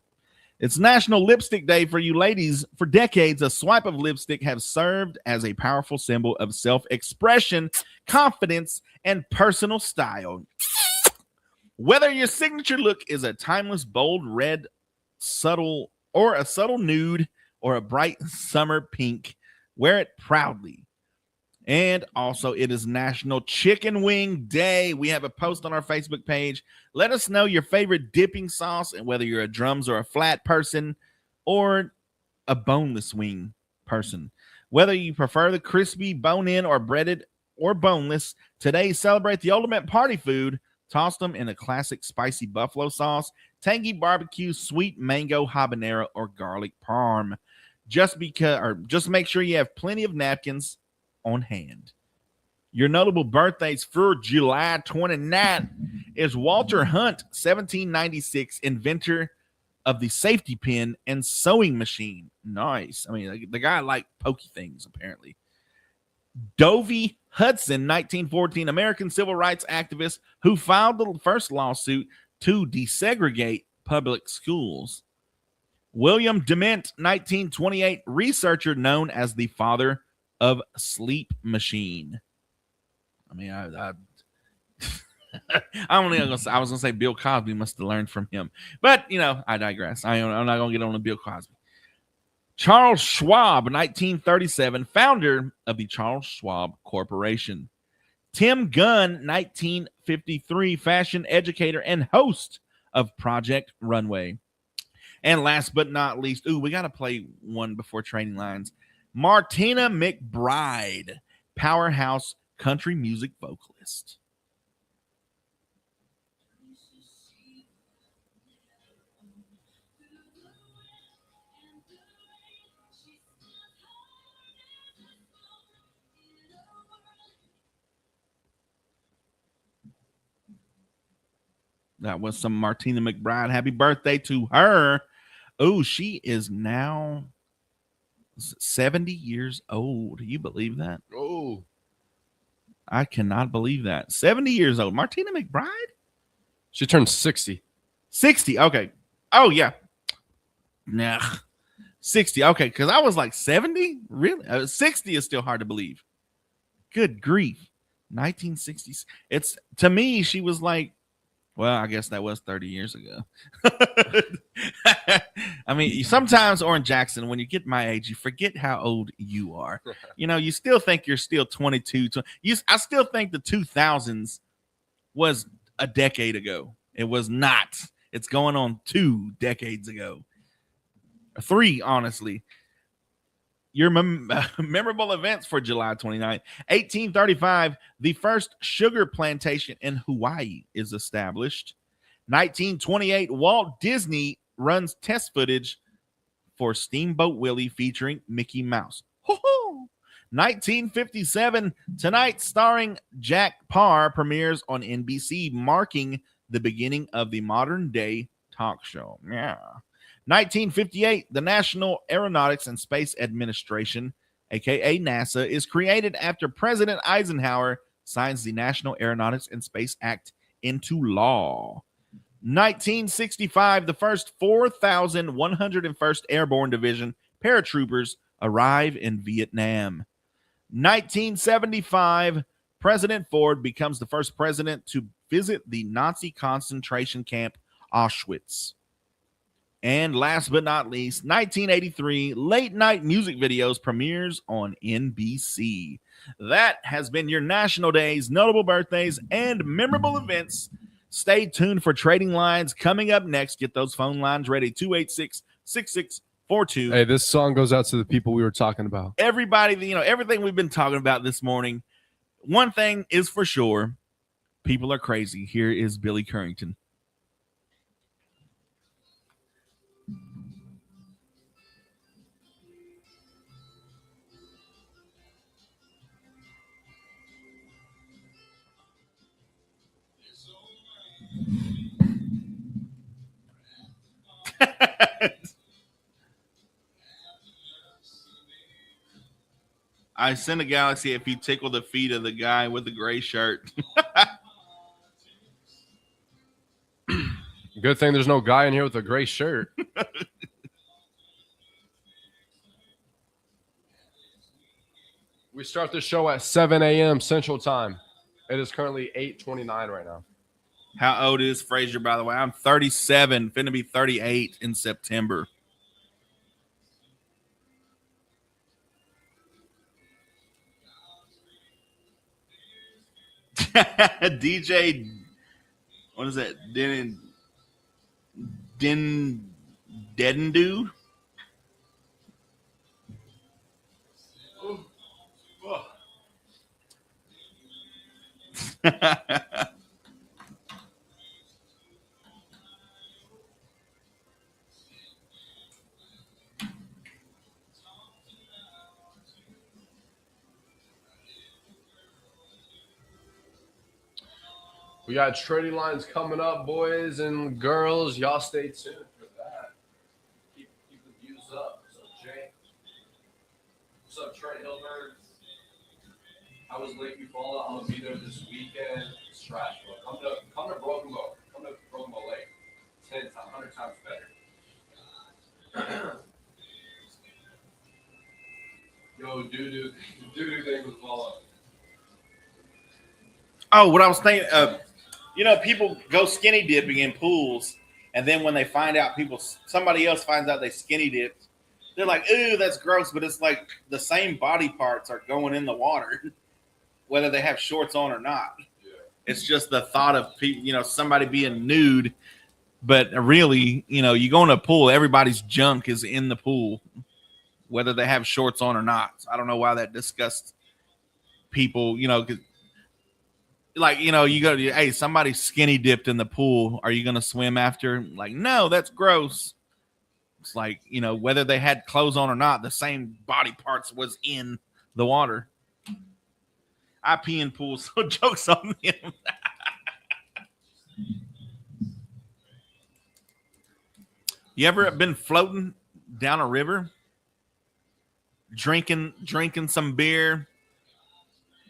It's National Lipstick Day for you ladies. For decades, a swipe of lipstick has served as a powerful symbol of self-expression, confidence, and personal style. Whether your signature look is a timeless, bold red, subtle nude, or a bright summer pink, wear it proudly. And also, it is National Chicken Wing Day. We have a post on our Facebook page. Let us know your favorite dipping sauce and whether you're a drums or a flat person or a boneless wing person. Whether you prefer the crispy, bone-in, or breaded or boneless, today celebrate the ultimate party food. Toss them in a classic spicy buffalo sauce. tangy barbecue, sweet mango habanero, or garlic parm. Just make sure you have plenty of napkins on hand. Your notable birthdays for July 29th is Walter Hunt, 1796, inventor of the safety pin and sewing machine. Nice. I mean, the guy liked pokey things, apparently. Dovey Hudson, 1914, American civil rights activist who filed the first lawsuit to desegregate public schools. William Dement, 1928, researcher known as the father of sleep machine. I mean, I was gonna say Bill Cosby must have learned from him, but I digress. I'm not gonna get on to Bill Cosby. Charles Schwab, 1937, founder of the Charles Schwab Corporation. Tim Gunn, 1953, fashion educator and host of Project Runway. And last but not least, we got to play one before Training Lines. Martina McBride, powerhouse country music vocalist. That was some Martina McBride. Happy birthday to her. Oh, she is now 70 years old. Do you believe that? Oh, I cannot believe that. 70 years old. Martina McBride? she turned 60. 60. Okay. Oh, yeah. Nah. 60. Okay. Because I was like 70? Really? 60 is still hard to believe. Good grief. 1960s. It's, to me, she was like, well, I guess that was 30 years ago. I mean, sometimes, Oran Jackson, when you get my age, you forget how old you are. You still think you're still 22. I still think the 2000s was a decade ago. It was not. It's going on 2 decades ago. 3, honestly. Your memorable events for July 29th. 1835, the first sugar plantation in Hawaii is established. 1928, Walt Disney runs test footage for Steamboat Willie featuring Mickey Mouse. 1957, Tonight starring Jack Parr premieres on NBC, marking the beginning of the modern day talk show. Yeah. 1958, the National Aeronautics and Space Administration, aka NASA, is created after President Eisenhower signs the National Aeronautics and Space Act into law. 1965, the first 4,101st Airborne Division paratroopers arrive in Vietnam. 1975, President Ford becomes the first president to visit the Nazi concentration camp Auschwitz. And last but not least, 1983, Late Night Music Videos premieres on NBC. That has been your National Days, notable birthdays, and memorable events. Stay tuned for Trading Lines coming up next. Get those phone lines ready, 286-6642. Hey, this song goes out to the people we were talking about. Everybody, everything we've been talking about this morning. One thing is for sure, people are crazy. Here is Billy Currington. I sent a galaxy if you tickle the feet of the guy with the gray shirt. Good thing there's no guy in here with a gray shirt. We start the show at 7 a.m. Central Time. It is currently 8:29 right now. How old is Frazier, by the way? I'm 37, finna be 38 in September. DJ, what is that? Dedendu? We got trading lines coming up, boys and girls. Y'all stay tuned for that. Keep the views up. What's up, Jay? What's up, Trey Hilbert? How was Lakeview Fallout? I'm gonna be there this weekend. It's trash, bro. Come to Broken Bow. Come to Broken Bow Lake. 100 times better. Yo, doo-doo thing with Fallout. Oh, what I was thinking of, people go skinny dipping in pools, and then when they find out somebody else finds out they skinny dipped, they're like, "Ooh, that's gross," but it's like the same body parts are going in the water, whether they have shorts on or not. Yeah. It's just the thought of people, somebody being nude, but really, you go in a pool, everybody's junk is in the pool, whether they have shorts on or not. I don't know why that disgusts people, 'cause you go to, hey, somebody skinny dipped in the pool. Are you going to swim after? Like, no, that's gross. It's like, whether they had clothes on or not, the same body parts was in the water. I pee in pools, so joke's on them. You ever been floating down a river, drinking some beer,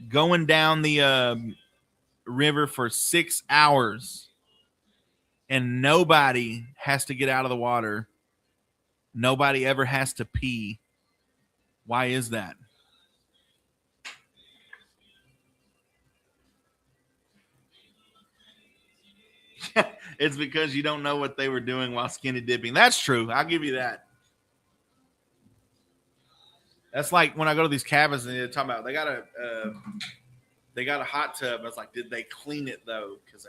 going down the river for 6 hours, and nobody has to get out of the water? Nobody ever has to pee. Why is that? It's because you don't know what they were doing while skinny dipping. That's true. I'll give you that. That's like when I go to these cabins and they're talking about they got a hot tub. I was like, did they clean it though? Because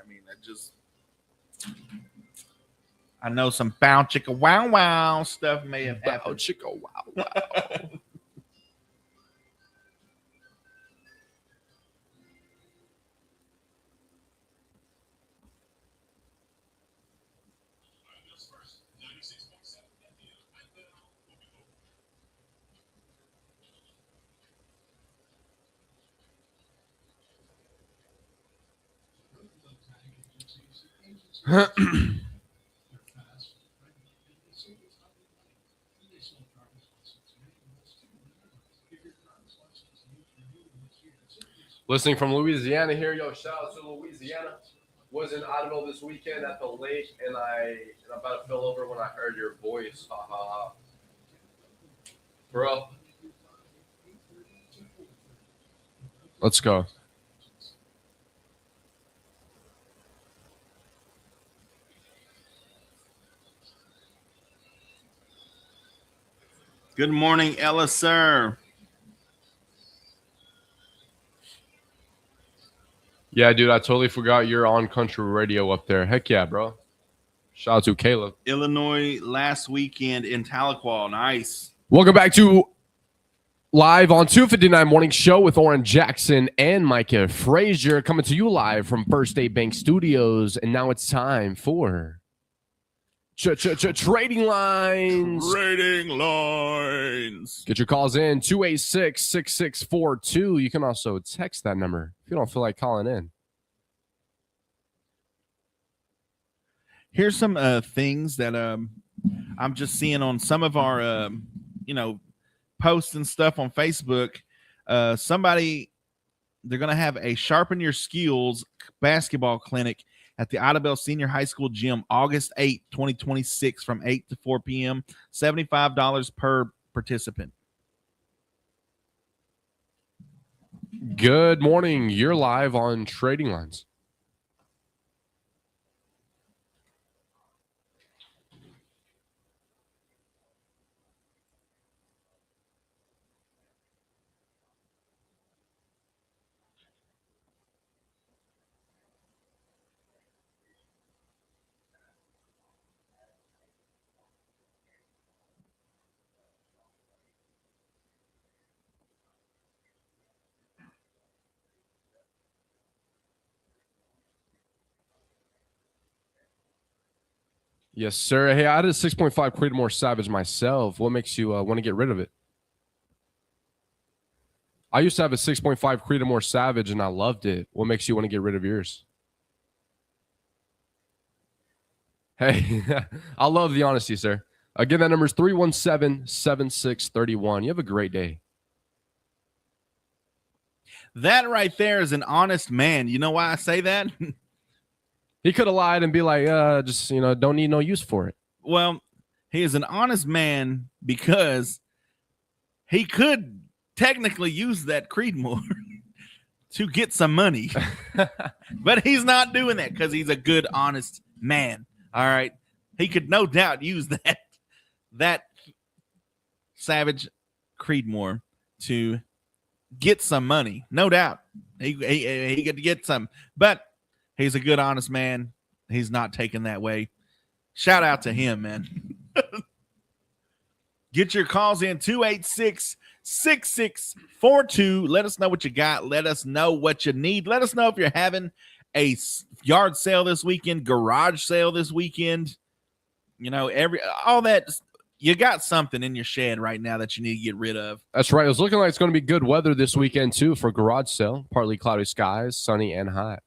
I know some bow chicka wow wow stuff may have happened. Bow chicka wow wow. Listening from Louisiana here. Yo, shout out to Louisiana. Was in Ottawa this weekend at the lake, and I'm about to fill over when I heard your voice. Ha ha ha. Bro. Let's go. Good morning, Ella, sir. Yeah, dude, I totally forgot you're on country radio up there. Heck yeah, bro. Shout out to Caleb. Illinois last weekend in Tahlequah. Nice. Welcome back to Live on 259 Morning Show with Oran Jackson and Micah Frazier, coming to you live from First State Bank Studios. And now it's time for Trading Lines. Trading Lines. Get your calls in, 286-6642. You can also text that number if you don't feel like calling in. Here's some things that I'm just seeing on some of our, posts and stuff on Facebook. They're going to have a Sharpen Your Skills basketball clinic at the Idabel Senior High School Gym, August 8th, 2026, from 8 to 4 p.m., $75 per participant. Good morning. You're live on Trading Lines. Yes, sir. Hey, I had a 6.5 Creedmoor Savage myself. What makes you want to get rid of it? I used to have a 6.5 Creedmoor Savage, and I loved it. What makes you want to get rid of yours? Hey, I love the honesty, sir. Again, that number is 317-7631. You have a great day. That right there is an honest man. You know why I say that? He could have lied and be like, just, don't need no use for it. Well, he is an honest man because he could technically use that Creedmoor to get some money. But he's not doing that because he's a good, honest man. All right. He could no doubt use that Savage Creedmoor to get some money. No doubt. He could get some. But he's a good, honest man. He's not taken that way. Shout out to him, man. Get your calls in 286-6642. Let us know what you got. Let us know what you need. Let us know if you're having a yard sale this weekend, garage sale this weekend. All that. You got something in your shed right now that you need to get rid of. That's right. It was looking like it's going to be good weather this weekend, too, for garage sale. Partly cloudy skies, sunny and hot.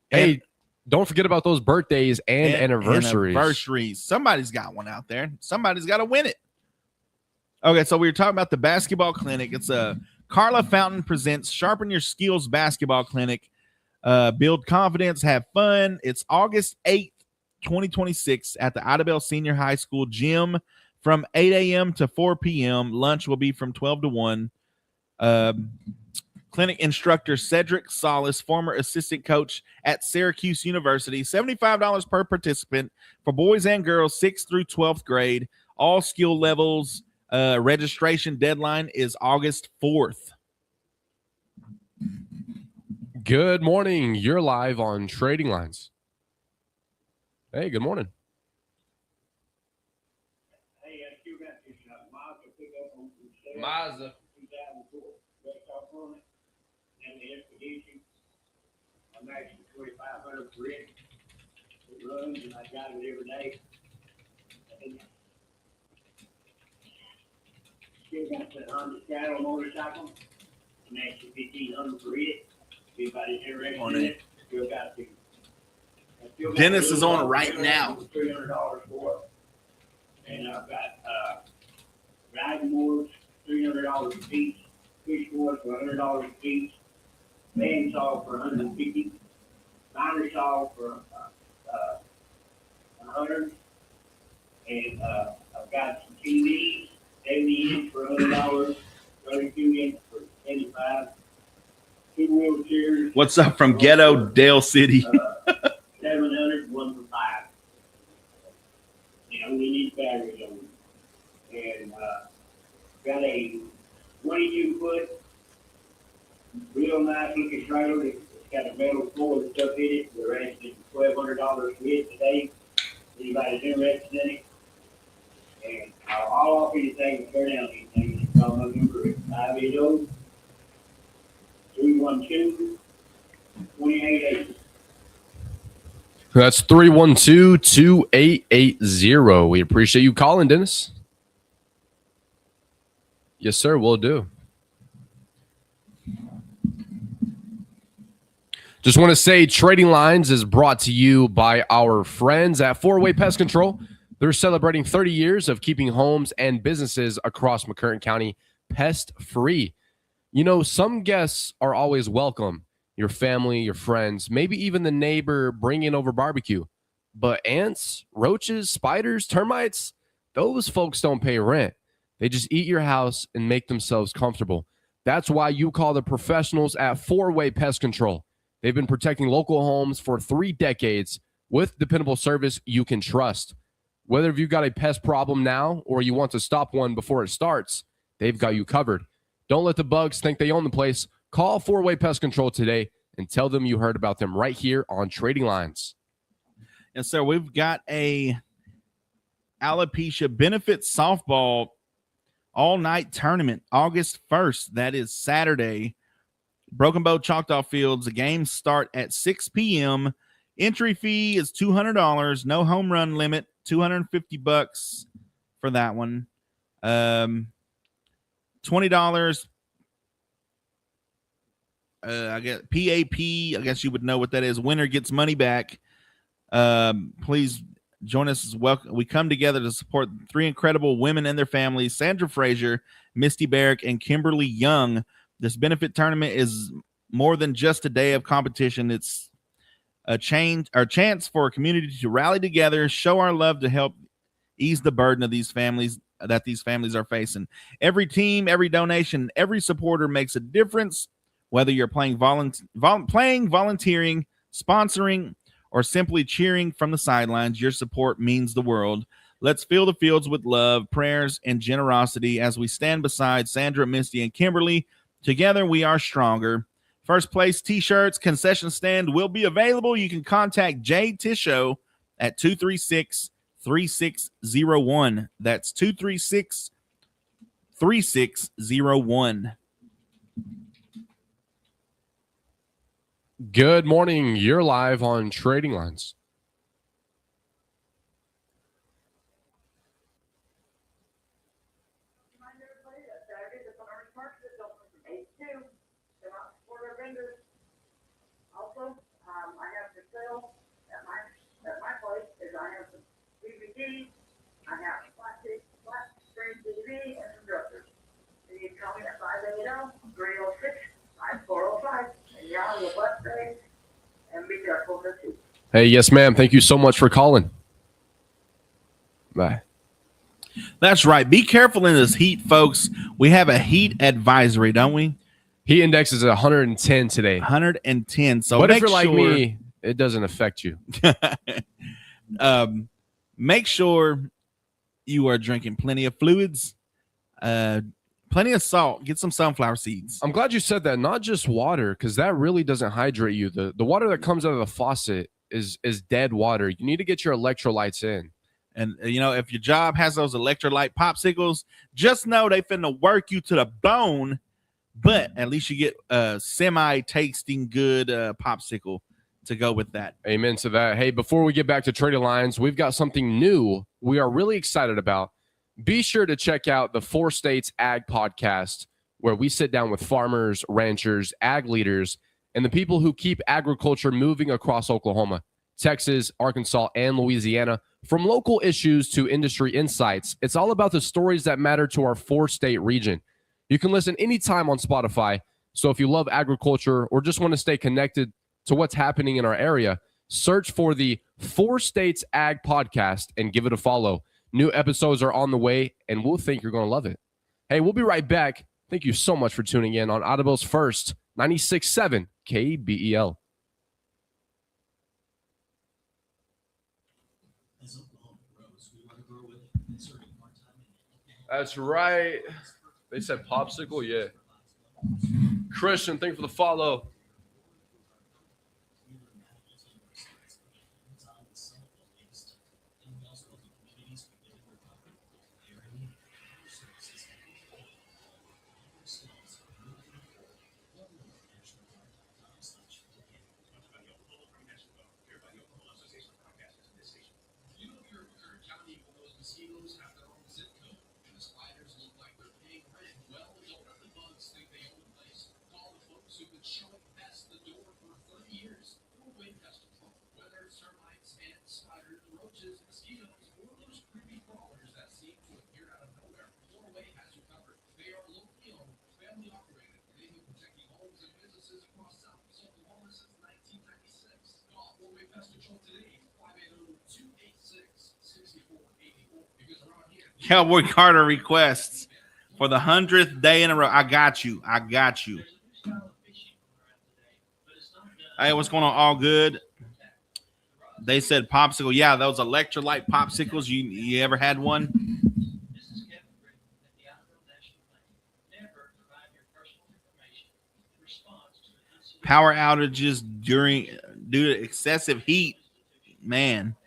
Hey, don't forget about those birthdays and anniversaries. Somebody's got one out there. Somebody's got to win it. Okay, so we were talking about the basketball clinic. It's a Carla Fountain presents Sharpen Your Skills Basketball Clinic. Build confidence, have fun. It's August 8th, 2026 at the Idabel Senior High School gym from 8 a.m. to 4 p.m. Lunch will be from 12 to 1. Clinic instructor Cedric Solis, former assistant coach at Syracuse University, $75 per participant for boys and girls 6th through 12th grade, all skill levels. Registration deadline is August 4th. Good morning. You're live on Trading Lines. Hey, good morning. Hey, I still got this Mazda pickup on some sale. Mazda. 2004. West California. And the Expedition. I'm actually $2,500 for it. It runs and I drive it every day. And still got the Honda Straddle motorcycle. I'm actually $1,500 for it. If anybody's interested in it, still got the. Dennis is on right now. $300 for it. And I've got riding boards, $300 a piece. Fish boards for $100 a piece. Band saw for $150. Miner saw for $100. And I've got some TVs, 70 inch for $100, 32 inch for $75. 2 wheelchairs. What's up from Ghetto Dale City? 700, 1 for $5. We need batteries on them. And got a 22-foot, real nice looking trailer. It's got a metal floor and stuff in it. We're asking $1,200 for it today. Anybody's interested in it? And I'll offer anything to tear down anything. It's called my number at 580-312-2880. That's 312-2880. We appreciate you calling, Dennis. Yes, sir. Will do. Just want to say Trading Lines is brought to you by our friends at 4-Way Pest Control. They're celebrating 30 years of keeping homes and businesses across McCurtain County pest-free. Some guests are always welcome. Your family, your friends, maybe even the neighbor bringing over barbecue. But ants, roaches, spiders, termites, those folks don't pay rent. They just eat your house and make themselves comfortable. That's why you call the professionals at 4-Way Pest Control. They've been protecting local homes for 3 decades with dependable service you can trust. Whether you've got a pest problem now or you want to stop one before it starts, they've got you covered. Don't let the bugs think they own the place. Call 4-Way Pest Control today and tell them you heard about them right here on Trading Lines. And so we've got a alopecia benefit softball all-night tournament, August 1st. That is Saturday. Broken Bow Choctaw Fields. The games start at 6 p.m. Entry fee is $200. No home run limit. $250 for that one. $20. I guess PAP. I guess you would know what that is. Winner gets money back. Please join us as well. We come together to support three incredible women and their families: Sandra Frazier, Misty Barrick, and Kimberly Young. This benefit tournament is more than just a day of competition. It's a chance for a community to rally together, show our love to help ease the burden of these families are facing. Every team, every donation, every supporter makes a difference. Whether you're playing, volunteering, sponsoring, or simply cheering from the sidelines, your support means the world. Let's fill the fields with love, prayers, and generosity as we stand beside Sandra, Misty, and Kimberly. Together, we are stronger. First place t-shirts, concession stand will be available. You can contact Jay Tisho at 236-3601. That's 236-3601. Good morning. You're live on Trading Lines. I have to sell at my place is I have some DVD, I have flat screen TV, and some dressers. And you call me at 580-306-5405, and y'all will bless day and be careful there too. Hey, yes, ma'am. Thank you so much for calling. Bye. That's right. Be careful in this heat, folks. We have a heat advisory, don't we? Heat index is 110 today. 110. So, but if you're like me, it doesn't affect you. Make sure you are drinking plenty of fluids, plenty of salt. Get some sunflower seeds. I'm glad you said that. Not just water, because that really doesn't hydrate you. The water that comes out of the faucet is dead water. You need to get your electrolytes in. And, if your job has those electrolyte popsicles, just know they finna work you to the bone. But at least you get a semi-tasting good popsicle to go with that. Amen to that. Hey, before we get back to Trading Lines, we've got something new we are really excited about. Be sure to check out the 4 States Ag Podcast, where we sit down with farmers, ranchers, ag leaders, and the people who keep agriculture moving across Oklahoma, Texas, Arkansas, and Louisiana. From local issues to industry insights, it's all about the stories that matter to our 4-state region. You can listen anytime on Spotify. So if you love agriculture or just want to stay connected to what's happening in our area, search for the 4 States Ag Podcast and give it a follow. New episodes are on the way, and we'll think you're going to love it. Hey, we'll be right back. Thank you so much for tuning in on Audible's first 96.7 KBEL. That's right. They said popsicle, yeah. Christian, thank you for the follow. Cowboy Carter requests for the 100th day in a row. I got you. Hey, what's going on? All good. They said popsicle. Yeah, those electrolyte popsicles. You ever had one? Power outages due to excessive heat. Man.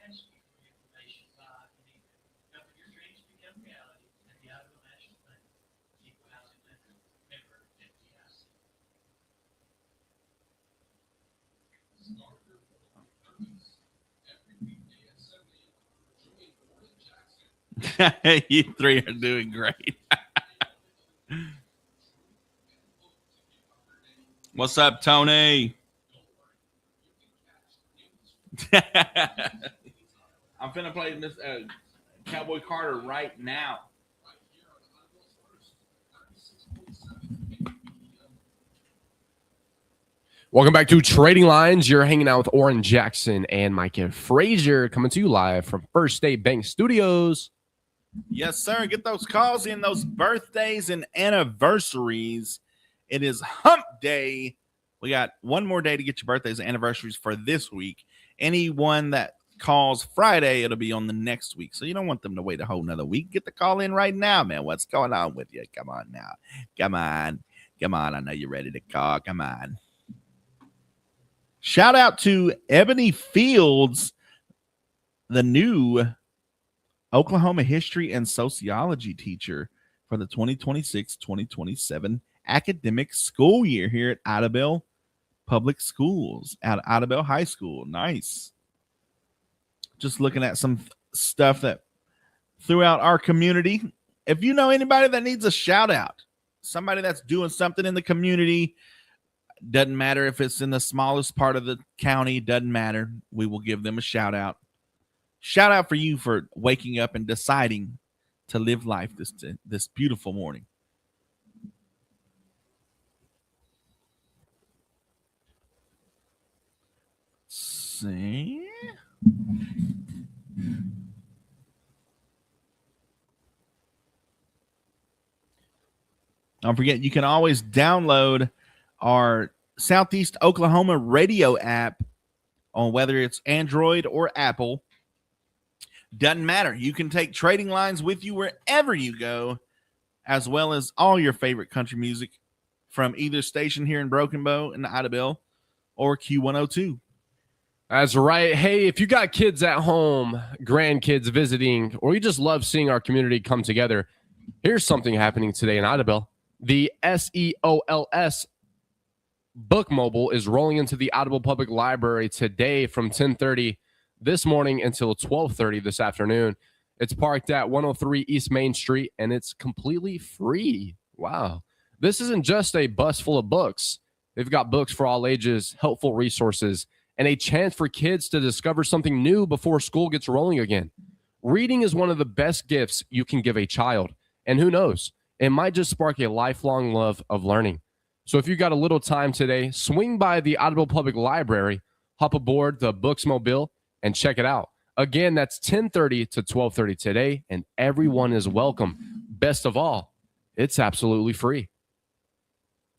You three are doing great. What's up, Tony? I'm finna play Miss Cowboy Carter right now. Welcome back to Trading Lines. You're hanging out with Oran Jackson and Micah Frazier coming to you live from First State Bank Studios. Yes, sir. Get those calls in, those birthdays and anniversaries. It is hump day. We got one more day to get your birthdays and anniversaries for this week. Anyone that calls Friday, it'll be on the next week. So you don't want them to wait a whole nother week. Get the call in right now, man. What's going on with you? Come on now. Come on. Come on. I know you're ready to call. Come on. Shout out to Ebony Fields, the new Oklahoma history and sociology teacher for the 2026-2027 academic school year here at Idabel Public Schools, at Idabel High School. Nice. Just looking at some stuff that throughout our community. If you know anybody that needs a shout out, somebody that's doing something in the community, doesn't matter if it's in the smallest part of the county, doesn't matter. We will give them a shout out. Shout out for you for waking up and deciding to live life this beautiful morning. See? Don't forget, you can always download our Southeast Oklahoma radio app on whether it's Android or Apple. Doesn't matter. You can take Trading Lines with you wherever you go, as well as all your favorite country music from either station here in Broken Bow and Idabel or Q102. That's right. Hey, if you got kids at home, grandkids visiting, or you just love seeing our community come together, here's something happening today in Idabel. The SEOLS Book Mobile is rolling into the Idabel Public Library today from 10:30 this morning until 12:30 this afternoon. It's parked at 103 East Main Street, and it's completely free. Wow. This isn't just a bus full of books. They've got books for all ages, helpful resources, and a chance for kids to discover something new before school gets rolling again. Reading is one of the best gifts you can give a child. And who knows, it might just spark a lifelong love of learning. So if you got a little time today, swing by the Idabel Public Library, hop aboard the Books Mobile, and check it out. Again, that's 10:30 to 12:30 today, and everyone is welcome. Best of all, it's absolutely free.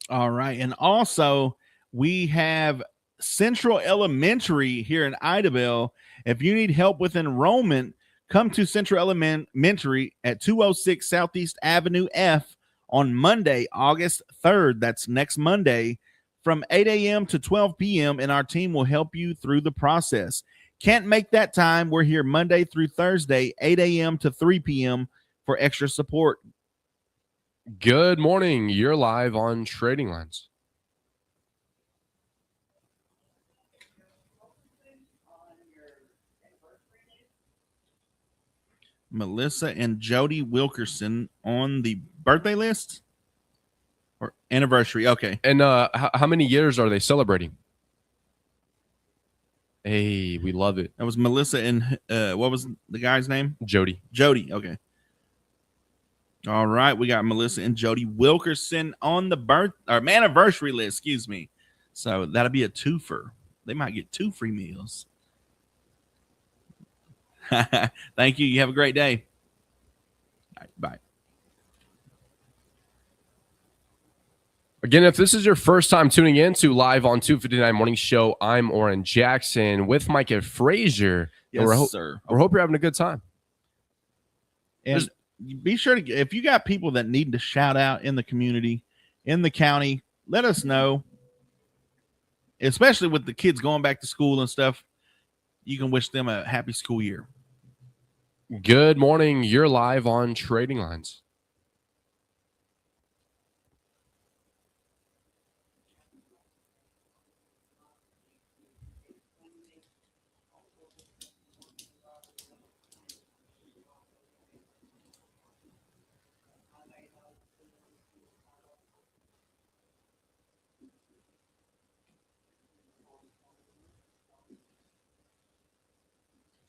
All right. And also, we have Central Elementary here in Idabel. If you need help with enrollment, come to Central Elementary at 206 Southeast Avenue F on Monday, August 3rd. That's next Monday from 8 a.m. to 12 p.m., and our team will help you through the process. Can't make that time. We're here Monday through Thursday, 8 a.m. to 3 p.m. for extra support. Good morning. You're live on Trading Lines. Melissa and Jody Wilkerson on the birthday list or anniversary. Okay. And how many years are they celebrating? Hey, we love it. That was Melissa and what was the guy's name? Jody. Jody. Okay. All right. We got Melissa and Jody Wilkerson on the anniversary list. Excuse me. So that'll be a twofer. They might get 2 free meals. Thank you. You have a great day. All right, bye. Again, if this is your first time tuning in to Live on 259 Morning Show, I'm Oran Jackson with Micah Frazier. Yes, sir. We hope you're having a good time. And be sure to, if you got people that need to shout out in the community, in the county, let us know. Especially with the kids going back to school and stuff, you can wish them a happy school year. Good morning. You're live on Trading Lines.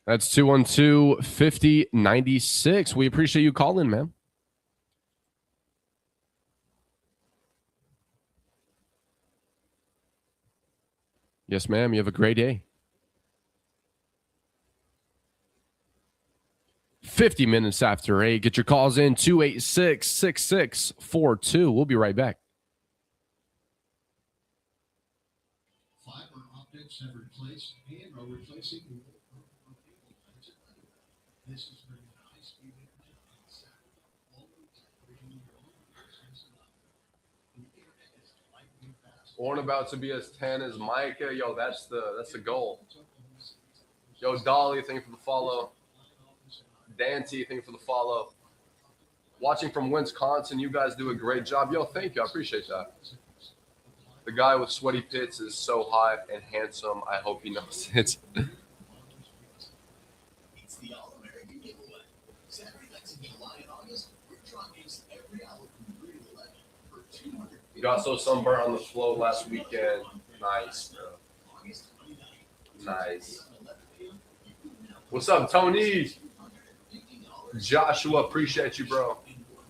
That's 212-5096. We appreciate you calling, man. Yes, ma'am. You have a great day. 50 minutes after 8. Get your calls in 286-6642. We'll be right back. Fiber optics have replaced and are replacing this is bringing high-speed internet and satellite always bringing your own business up. The internet is lightning fast. Oran about to be as 10 as Micah. Yo, that's the goal. Yo, Dolly, thank you for the follow. Dante, thank you for the follow. Watching from Wisconsin, you guys do a great job. Yo, thank you. I appreciate that. The guy with sweaty pits is so hot and handsome. I hope he knows it. It's the All-American Giveaway. Saturday nights in July and August, we're drawing games every hour from 3 to 11 for 200. You got so sunburned on the float last weekend. Nice, bro. August 29th. Nice. What's up, Tony? Joshua, appreciate you, bro.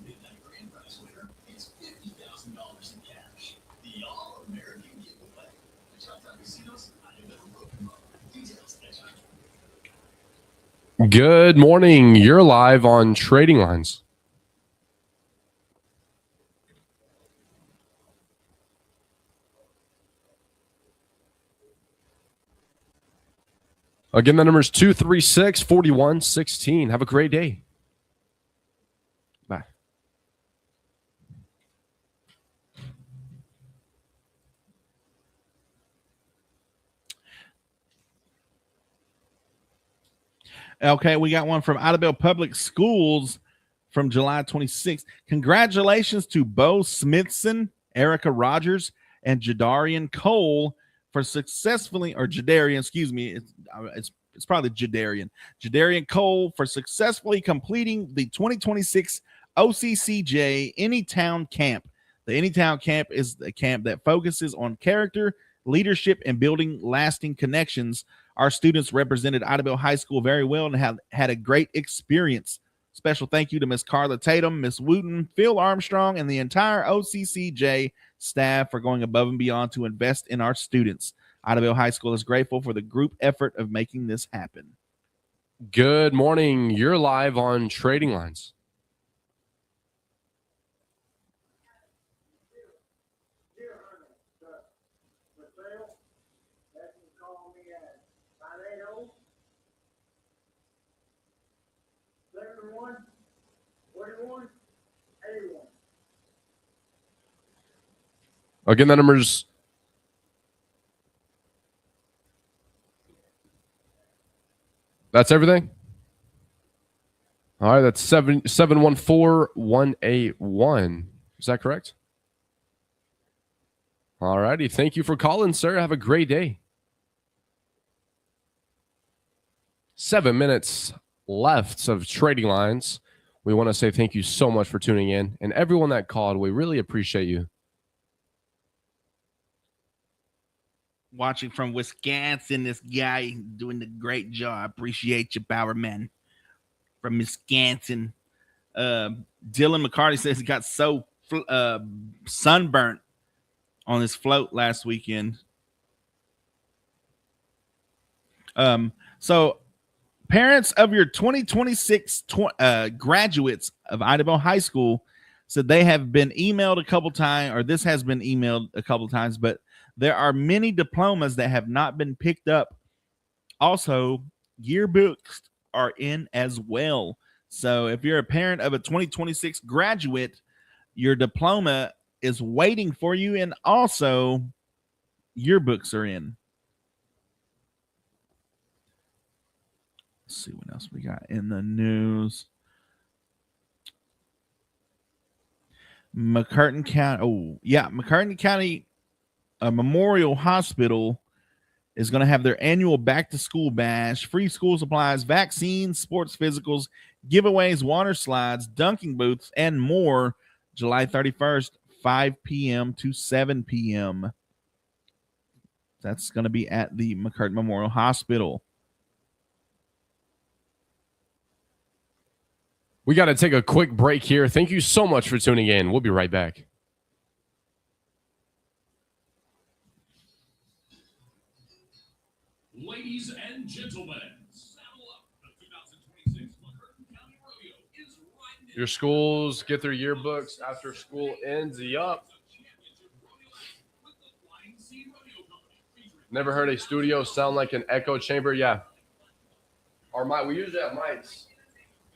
Midnight grand prize winner is $50,000 in cash. The All-American Giveaway. Shoptime Casinos, details next time. Good morning. You're live on Trading Lines. Again, the number is 236-4116. Have a great day. Bye. Okay, we got one from Idabel Public Schools from July 26th. Congratulations to Bo Smithson, Erica Rogers, and Jadarian Cole for successfully, or Jadarian, excuse me, it's probably Jadarian Cole for successfully completing the 2026 OCCJ Anytown Camp. The Anytown Camp is a camp that focuses on character, leadership, and building lasting connections. Our students represented Idabel High School very well and have had a great experience. Special thank you to Miss Carla Tatum, Miss Wooten, Phil Armstrong, and the entire OCCJ staff for going above and beyond to invest in our students. Idabel High School is grateful for the group effort of making this happen. Good morning. You're live on Trading Lines. Again, the numbers. That's everything? All right, that's 714-181. Is that correct? All righty. Thank you for calling, sir. Have a great day. 7 minutes left of Trading Lines. We want to say thank you so much for tuning in. And everyone that called, we really appreciate you. Watching from Wisconsin, this guy doing a great job. Appreciate you, Power Man. From Wisconsin. Dylan McCarty says he got so sunburnt on his float last weekend. So parents of your 2026 graduates of Idabel High School said they have been emailed a couple times, or this has been emailed a couple times, but there are many diplomas that have not been picked up. Also, yearbooks are in as well. So if you're a parent of a 2026 graduate, your diploma is waiting for you, and also yearbooks are in. Let's see what else we got in the news. McCurtain County Memorial Hospital is going to have their annual back-to-school bash, free school supplies, vaccines, sports physicals, giveaways, water slides, dunking booths, and more July 31st, 5 p.m. to 7 p.m. That's going to be at the McCurtain Memorial Hospital. We got to take a quick break here. Thank you so much for tuning in. We'll be right back. Ladies and gentlemen, saddle up. The 2026 McCurtain County Rodeo is right now. Your schools get their yearbooks after school ends. Yup. Never heard a studio sound like an echo chamber. Yeah. Our mic, we usually have mics,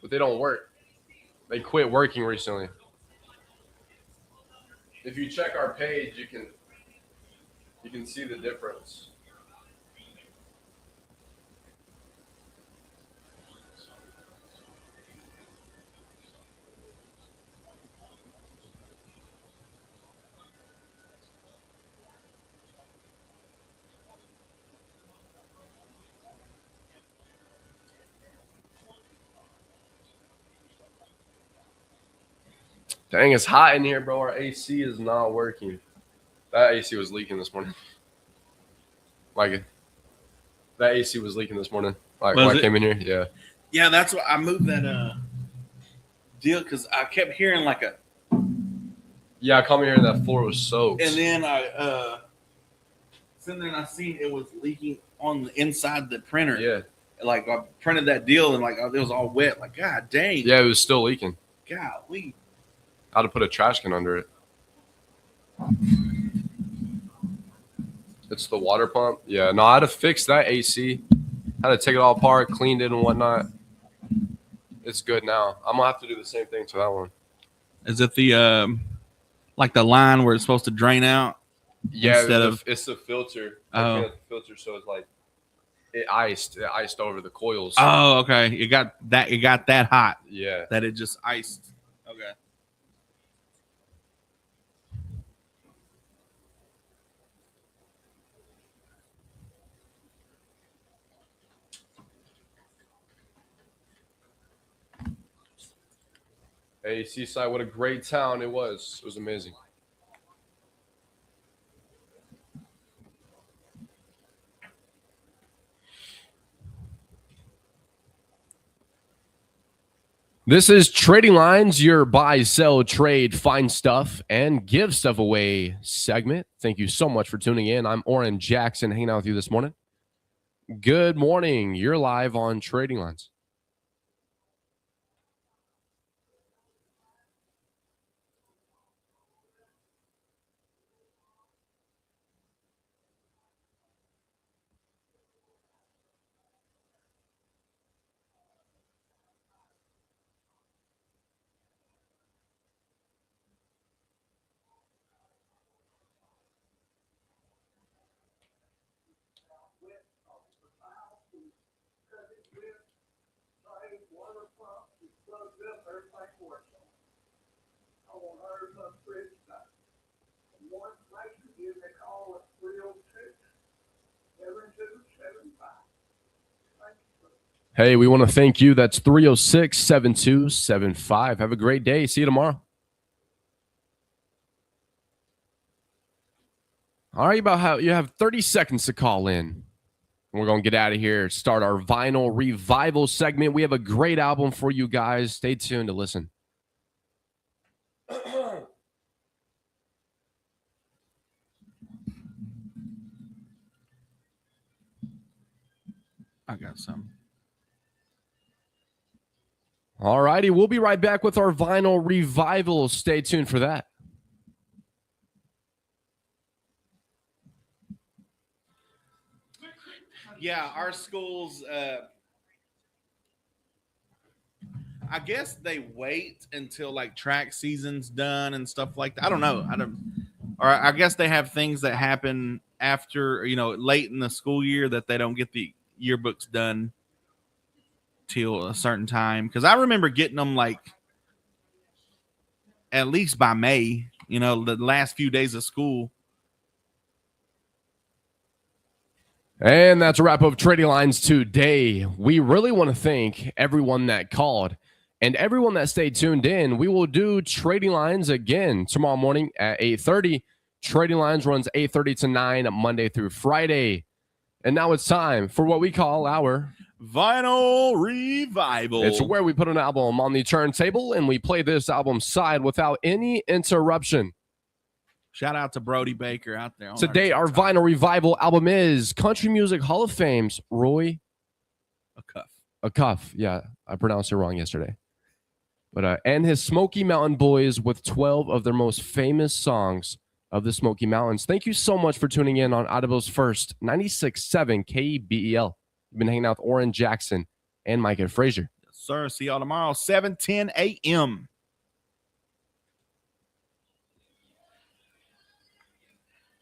but they don't work. They quit working recently. If you check our page, you can see the difference. Dang, it's hot in here, bro. Our AC is not working. That AC was leaking this morning. Micah, that AC was leaking this morning. Like when I came in here, yeah. Yeah, that's why I moved that deal because I kept hearing like a. Yeah, I come in here and that floor was soaked. And then I sitting there and I seen it was leaking on the inside the printer. Yeah. Like I printed that deal and like it was all wet. Like, God dang. Yeah, it was still leaking. Golly. I had to put a trash can under it. It's the water pump. Yeah, no, I had to fix that AC. I had to take it all apart, cleaned it and whatnot. It's good now. I'm gonna have to do the same thing to that one. Is it the like the line where it's supposed to drain out? Yeah, instead of it's the filter. Oh. The filter, so it's like it iced over the coils. Oh, okay. It got that hot. Yeah. That it just iced. Okay. Hey, Seaside, what a great town it was. It was amazing. This is Trading Lines, your buy, sell, trade, find stuff, and give stuff away segment. Thank you so much for tuning in. I'm Oran Jackson hanging out with you this morning. Good morning. You're live on Trading Lines. Hey, we want to thank you. That's 306-7275. Have a great day. See you tomorrow. All right, about how you have 30 seconds to call in. We're going to get out of here, start our vinyl revival segment. We have a great album for you guys. Stay tuned to listen. I got some. All righty, we'll be right back with our vinyl revival. Stay tuned for that. Yeah, our schools, I guess they wait until like track season's done and stuff like that. I don't know. Or I guess they have things that happen after, late in the school year that they don't get the yearbooks done till a certain time. Because I remember getting them like at least by May, the last few days of school. And that's a wrap of Trading Lines today. We really want to thank everyone that called and everyone that stayed tuned in. We will do Trading Lines again tomorrow morning at 8:30. Trading Lines runs 8:30 to 9 Monday through Friday. And now it's time for what we call our Vinyl Revival. It's where we put an album on the turntable and we play this album side without any interruption. Shout out to Brody Baker out there. Today, our Vinyl Revival album is Country Music Hall of Fame's Roy Acuff. Yeah, I pronounced it wrong yesterday. But and his Smoky Mountain Boys with 12 of their most famous songs of the Smoky Mountains. Thank you so much for tuning in on Audible's first 96.7 KBEL. You've been hanging out with Oran, Jackson, and Micah Frazier. Yes, sir. See y'all tomorrow, 7:10 a.m.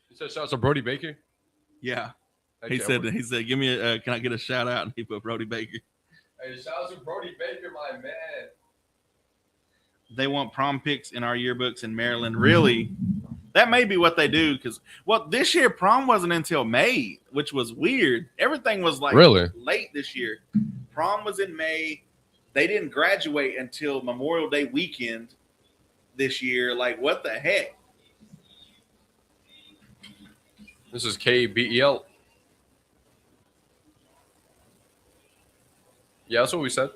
You said shout out to Brody Baker? Yeah. He said, give me a, can I get a shout out? And he put Brody Baker. Hey, shout out to Brody Baker, my man. They want prom pics in our yearbooks in Maryland. Really? That may be what they do because, well, this year prom wasn't until May, which was weird. Everything was like really late this year. Prom was in May. They didn't graduate until Memorial Day weekend this year. Like, what the heck? This is KBEL. Yeah, that's what we said.